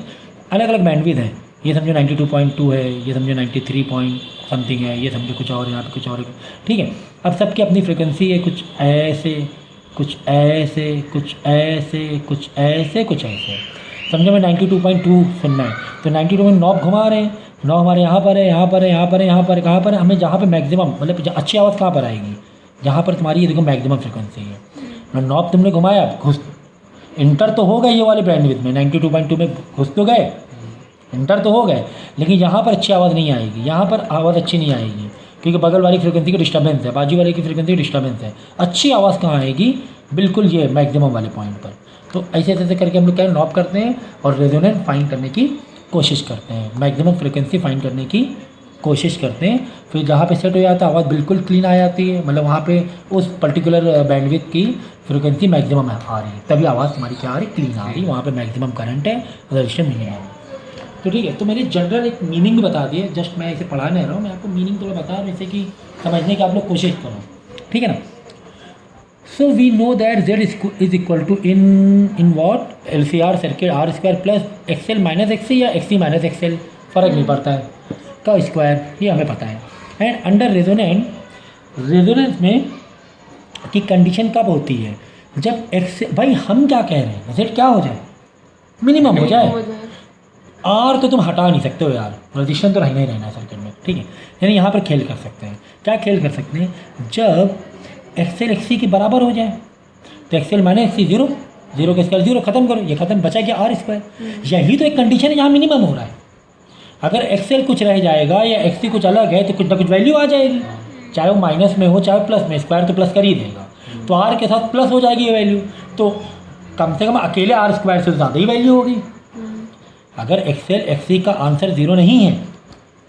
अलग अलग बैंडविड्थ है, ये समझो 92.2 है, ये समझो 93 पॉइंट समथिंग है, ये समझो कुछ और, यहाँ पे कुछ और है, ठीक है। अब सबकी अपनी फ्रिक्वेंसी है, कुछ ऐसे कुछ ऐसे कुछ ऐसे कुछ ऐसे कुछ ऐसे, समझो मैं 92.2 सुनना है तो 92 में नॉब घुमा रहे हैं, नॉब हमारे यहाँ पर है, यहाँ पर है, यहाँ पर है, यहाँ पर कहाँ पर है, हमें जहाँ पे मैक्सिमम मतलब अच्छी आवाज़ कहाँ पर आएगी, जहाँ पर तुम्हारी ये देखो मैक्सिमम फ्रिक्वेंसी है, नॉब तुमने घुमाया, घुस इंटर तो हो गए ये वाले बैंडविड्थ में 92.2 में घुस तो गए, इंटर तो हो गए, लेकिन यहाँ पर अच्छी आवाज़ नहीं आएगी, यहाँ पर आवाज़ अच्छी नहीं आएगी क्योंकि बगल वाली फ्रिक्वेंसी की डिस्टर्बेंस है, बाजू वाले की फ्रिक्वेंसी की डिस्टर्बेंस है। अच्छी आवाज़ कहाँ आएगी, बिल्कुल ये मैक्सिमम वाले पॉइंट पर। तो ऐसे ऐसे करके हम लोग क्या नॉब करते हैं और रेजोनेंस फाइंड करने की कोशिश करते हैं, मैक्सिमम फ्रिक्वेंसी फाइंड करने की कोशिश करते हैं, फिर जहाँ पे सेट हो जाता है आवाज़ बिल्कुल क्लीन आ जाती है, मतलब वहाँ पे उस पर्टिकुलर बैंडविड्थ की फ्रिक्वेंसी मैक्सिमम आ रही है, तभी आवाज़ तुम्हारी क्या आ रही, क्लीन आ रही है, वहाँ पे मैक्सिमम करंट है, रजिस्टर मिनिमम है। तो ठीक है, तो मैंने जनरल एक मीनिंग बता दिया, जस्ट मैं इसे पढ़ा नहीं रहा हूँ, मैं आपको मीनिंग थोड़ा बता रहा हूँ जैसे कि समझने की आप लोग कोशिश करो, ठीक है ना। So we know that Z is equal to in what LCR circuit R² plus XL minus XC या XC माइनस XL, फ़र्क नहीं पड़ता है, का स्क्वायर, ये हमें पता है। एंड अंडर रेजोनेंस में की कंडीशन कब होती है, जब एक्स, भाई हम क्या कह रहे हैं, Z क्या हो जाए, मिनिमम हो जाए, R तो तुम हटा नहीं सकते हो यार, रजिस्टर तो रहना ही रहना है सर्किट में, ठीक है। यानी यहाँ पर खेल कर सकते हैं, क्या खेल कर सकते हैं, जब XL XC के बराबर हो जाए तो XL माइनस XC 0, 0 के स्क्वायर 0, खत्म करो, ये खत्म, बचा क्या R²। यही तो एक कंडीशन है जहाँ मिनिमम हो रहा है। अगर XL कुछ रह जाएगा या XC कुछ अलग है तो कुछ ना कुछ वैल्यू आ जाएगी, चाहे वो माइनस में हो चाहे प्लस में, स्क्वायर तो प्लस कर ही देगा, तो R के साथ प्लस हो जाएगी ये वैल्यू, तो कम से कम अकेले R² से ज़्यादा ही वैल्यू होगी। अगर XL XC का आंसर 0 नहीं है,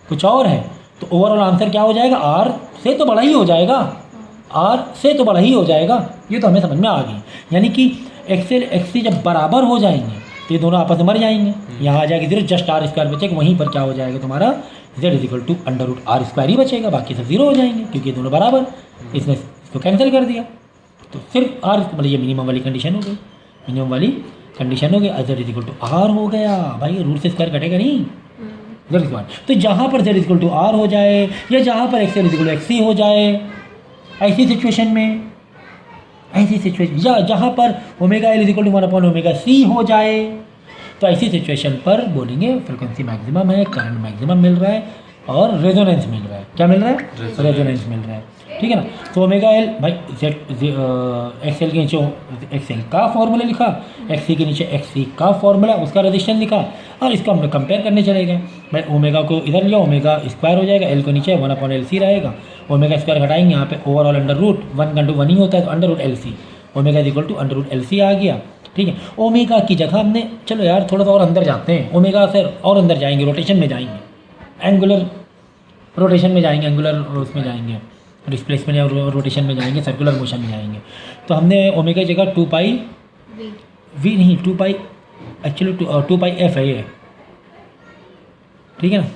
कुछ और है, तो ओवरऑल आंसर क्या हो जाएगा, R से तो बड़ा ही हो जाएगा, R से तो बड़ा ही हो जाएगा, ये तो हमें समझ में आ गई। यानी कि XL XC जब बराबर हो जाएंगे तो ये दोनों आपस में मर जाएंगे, यहाँ आ जाएगी 0, जस्ट R² बचेगा, वहीं पर क्या हो जाएगा तुम्हारा Z is equal to √R² ही बचेगा, बाकी सब 0 हो जाएंगे क्योंकि ये दोनों बराबर, इसने इसको कैंसिल कर दिया, तो सिर्फ R, मतलब ये मिनिमम वाली कंडीशन हो गई, मिनिमम वाली कंडीशन हो गई, Z is equal to R हो गया, भाई रूट से स्क्वायर कटेगा नहीं, Z स्क्वायर। तो जहाँ पर Z इक्वल टू R हो जाए या जहाँ पर XL is equal to XC हो जाए, ऐसी सिचुएशन में, ऐसी सिचुएशन या जहाँ पर omega L is equal to 1/ωc हो जाए, तो ऐसी सिचुएशन पर बोलेंगे फ्रिक्वेंसी मैक्सिमम है, करंट मैक्सिमम मिल रहा है और रेजोनेंस मिल रहा है, क्या मिल रहा है, रेजोनेंस मिल रहा है, ठीक है ना। तो ओमेगा L भाई XL के नीचे XL का फॉर्मूला लिखा, XC के नीचे XC का फॉर्मूला, उसका रजिस्टेंस लिखा, और इसको हमने कंपेयर करने चले गए। भाई ओमेगा को इधर लिया, ओमेगा स्क्वायर हो जाएगा, L को नीचे 1/LC रहेगा, ओमेगा स्क्वायर घटाएंगे, यहाँ पे ओवरऑल अंडर रूट 1 ही होता है, तो अंडर√LC, ओमेगा इज इक्वल टू अंडर√LC आ गया, ठीक है। ओमेगा की जगह हमने, चलो यार थोड़ा सा और अंदर जाते हैं, ओमेगा से और अंदर जाएंगे, रोटेशन में जाएंगे, एंगुलर रोटेशन में जाएंगे, एंगुलर उसमें जाएंगे, डिस्प्लेसमेंट या रोटेशन में जाएंगे, सर्कुलर मोशन में जाएंगे। तो हमने ओमेगा की जगह 2π v नहीं 2π एक्चुअली 2πf है ये, ठीक है ना,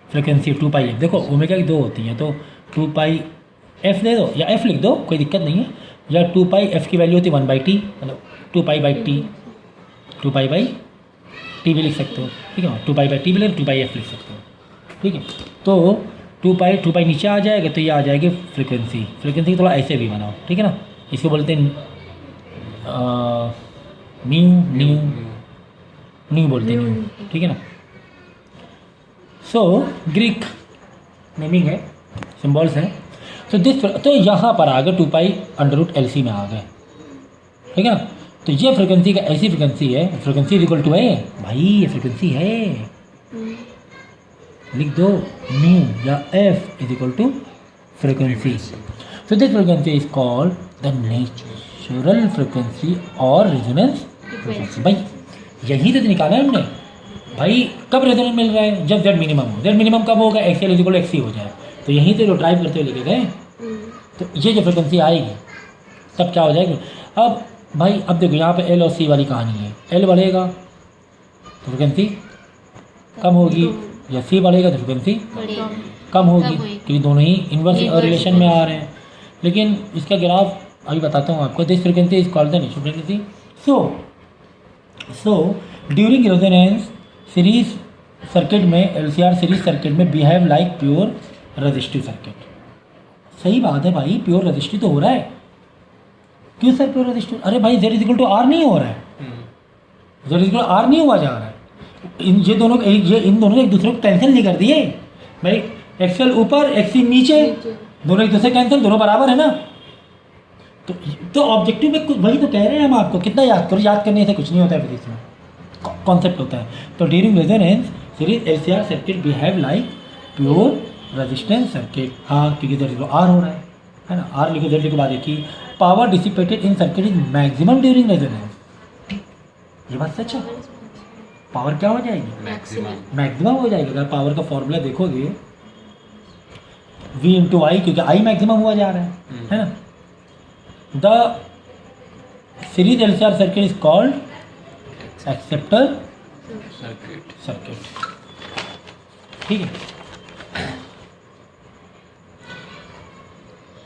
फ्रिक्वेंसी 2πf, देखो ओमेगा की 2 होती हैं, तो 2πf दे दो या f लिख दो, कोई दिक्कत नहीं है, या 2πf की वैल्यू होती है 1/t, मतलब 2π/t, 2π/t भी लिख सकते हो, ठीक है, 2π/t भी लिख, 2πf लिख सकते हो, ठीक है। तो 2π नीचे आ जाएगा तो ये आ जाएगी फ्रिक्वेंसी थोड़ा ऐसे भी बनाओ, ठीक है ना, इसको बोलते हैं न्यू बोलते हैं न्यू, ठीक है ना। सो ग्रीक नेमिंग है, सिम्बॉल्स हैं, तो यहाँ पर आ गए 2π अंडर√LC में आ गए, ठीक है ना। तो ये फ्रिक्वेंसी का ऐसी फ्रिक्वेंसी है, फ्रिक्वेंसी इक्वल टू है, भाई ये फ्रिक्वेंसी है, लिख दो न्यू या f is equal to frequency. So this frequency is called the natural frequency और रेजोनेंस फ्रिक्वेंसी। भाई यही तो निकाला है हमने, भाई कब रेजोनेंस मिल रहा है, जब Z मिनिमम हो, Z मिनिमम कब होगा, XL is equal to XC हो जाए, तो यहीं से जो ड्राइव करते हुए लेके गए, तो ये जो फ्रिक्वेंसी आएगी तब क्या हो जाएगी। अब भाई अब देखो यहाँ पे L और C वाली कहानी है, L बढ़ेगा तो फ्रिक्वेंसी कम होगी, या C बढ़ेगा तो फ्रिक्वेंसी कम होगी, क्योंकि दोनों ही इन्वर्स रिलेशन में आ रहे हैं। लेकिन इसका ग्राफ अभी बताता हूँ आपको, this frequency is called the natural frequency. So during resonance series circuit में, LCR सीरीज सर्किट में behave like pure resistive circuit. सही बात है भाई, प्योर रेजिस्टिव तो हो रहा है, क्यों सर प्योर रेजिस्टिव, अरे भाई Z is equal to R नहीं हो रहा है, Z is equal to R नहीं हुआ जा रहा है, इन दोनों ने एक दूसरे को कैंसिल नहीं कर दिए भाई, XL ऊपर XC नीचे, दोनों एक दूसरे कैंसिल, दोनों बराबर है ना। तो ऑब्जेक्टिव में कुछ वही तो कह रहे हैं हम आपको, कितना याद करो, याद करने से कुछ नहीं होता है फिजिक्स में, कॉन्सेप्ट होता है। तो during resonance series LCR circuit behave like pure resistance circuit, हाँ क्योंकि Z इक्वल R हो रहा है ना, R लिखो, Z लिखो, बाद देखिए power dissipated in circuit is maximum during resonance. ये बात सच है, पावर क्या हो जाएगी, मैक्सिमम हो जाएगी। अगर पावर का फॉर्मूला देखोगे V इंटू आई, क्योंकि आई मैक्सिमम हुआ जा रहा है ना। The series LCR circuit is called acceptor circuit. ठीक है।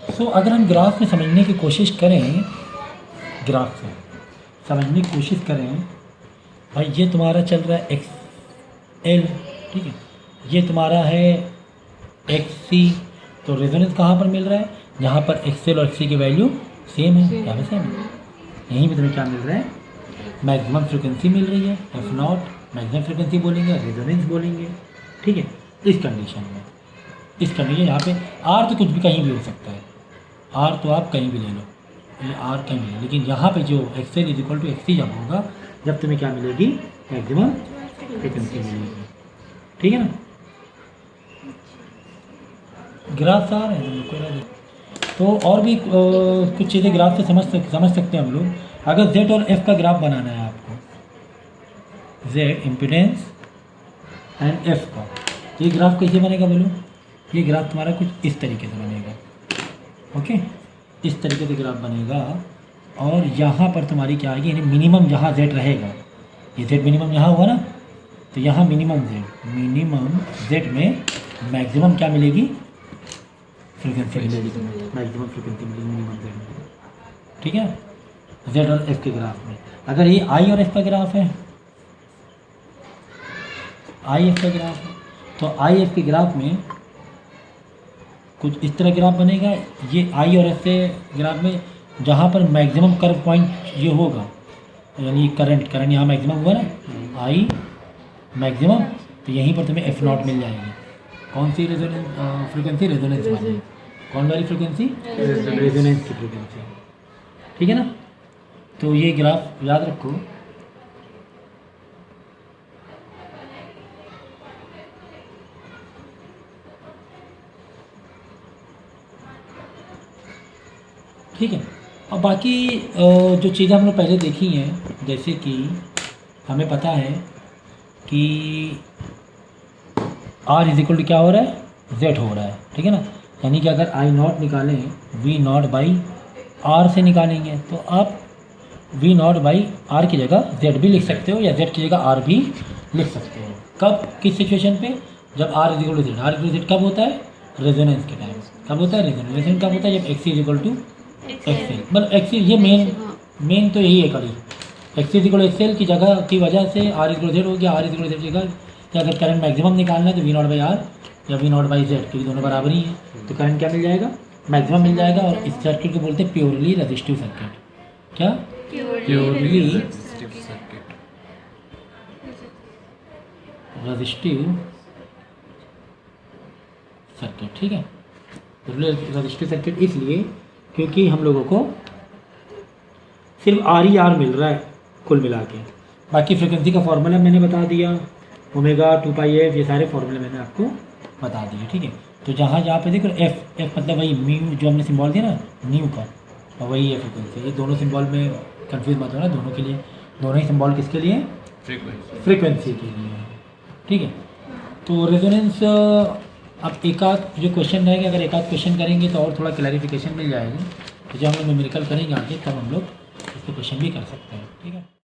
सो अगर हम ग्राफ में समझने की कोशिश करें, ग्राफ से समझने की कोशिश करें, भाई ये तुम्हारा चल रहा है XL, ठीक है, ये तुम्हारा है XC, तो रेजोनेंस कहाँ पर मिल रहा है? जहाँ पर XL और XC की वैल्यू सेम है, यहाँ पे सेम है। यहीं पे तुम्हें क्या मिल रहा है? मैक्सिमम फ्रिक्वेंसी मिल रही है, F0 मैक्सिमम फ्रिक्वेंसी बोलेंगे, रेजोनेंस बोलेंगे। ठीक है, इस कंडीशन में, इस कंडीशन यहाँ पे R तो कुछ भी कहीं भी हो सकता है, R तो आप कहीं भी ले लो, ये R कहीं भी ले, लेकिन यहाँ पे जो XL is equal to XC जब होगा, जब तुम्हें क्या मिलेगी? मैक्सिमम फ्रिक्वेंसी मिलेगी। ठीक है ना। ग्राफ आ रहे हैं कोई ना, तो और भी कुछ चीज़ें ग्राफ से समझ सकते हैं हम लोग। अगर Z और F का ग्राफ बनाना है आपको, Z इम्पीडेंस एंड F का, ये ग्राफ कैसे बनेगा बोलो? ये ग्राफ तुम्हारा कुछ इस तरीके से बनेगा। ओके, इस तरीके से ग्राफ बनेगा, और यहाँ पर तुम्हारी क्या आएगी? यानी मिनिमम जहाँ Z रहेगा, ये Z मिनिमम यहाँ हुआ ना, तो यहाँ मिनिमम Z में मैक्सिमम क्या मिलेगी? फ्रिक्वेंसी मिलेगी तुम्हें, मैक्सिमम फ्रिक्वेंसी मिलेगी मिनिमम Z में। ठीक है, Z और F के ग्राफ में। अगर ये I और F का ग्राफ है, I F का ग्राफ है, तो I F के ग्राफ में कुछ इस तरह ग्राफ बनेगा। ये I और F के ग्राफ में जहाँ पर मैक्सिमम कर्व पॉइंट ये होगा, यानी करंट यहाँ मैक्सिमम हुआ ना, I मैक्सिमम, तो यहीं पर तुम्हें F0 मिल जाएगी। कौन सी रेजोनेंस फ्रिक्वेंसी? रेजोनेंस वाली। कौन वाली फ्रिक्वेंसी? रेजोनेंस की फ्रिक्वेंसी। ठीक है ना। तो ये ग्राफ याद रखो। ठीक है, और बाकी जो चीज़ें हम लोग पहले देखी हैं, जैसे कि हमें पता है कि R इज इक्वल टू क्या हो रहा है? Z हो रहा है। ठीक है ना, यानी कि अगर I0 निकालें V0 बाई R से निकालेंगे, तो आप V0 बाई R की जगह Z भी लिख सकते हो, या Z की जगह R भी लिख सकते हो। कब, किस सिचुएशन पे? जब R is equal to Z। R is equal to Z कब होता है? रेजोनेंस के टाइम। कब होता है? रेजोनेंस कब होता है? जब XC is equal to XL। मतलब XC, ये मेन तो यही है कड़ी। XC is equal to XL की जगह की वजह से R is equal to Z हो गया। R is equal to Z की जगह कि अगर करंट मैक्सिमम निकालना है तो V0 बाई R या V0 बाई Z, क्योंकि दोनों बराबर ही है, तो करंट क्या मिल जाएगा? मैक्सिमम मिल जाएगा। और इस सर्किट को बोलते हैं प्योरली रेजिस्टिव सर्किट। क्या? Purely resistive circuit. ठीक है, प्योरली रेजिस्टिव सर्किट इसलिए क्योंकि हम लोगों को सिर्फ R मिल रहा है कुल मिला के। बाकी फ्रिक्वेंसी का फॉर्मूला मैंने बता दिया, ओमेगा 2πf, ये सारे फॉर्मूले मैंने आपको बता दिए। ठीक है, तो जहाँ पे देखो F मतलब वही म्यू जो हमने सिंबल दिया ना न्यू का, और वही है फ्रिक्वेंसी। ये दोनों सिंबल में कंफ्यूज मत होना, दोनों के लिए, दोनों ही सिंबल किसके लिए? फ्रिक्वेंसी के लिए। ठीक है, तो रेजोनेंस अब एक आध जो क्वेश्चन रहेगा, अगर एक आध क्वेश्चन करेंगे तो और थोड़ा क्लैरिफिकेशन मिल जाएगी। तो जब हम लोग न्यूमेरिकल करेंगे आगे, तब हम लोग इसके क्वेश्चन भी कर सकते हैं। ठीक है।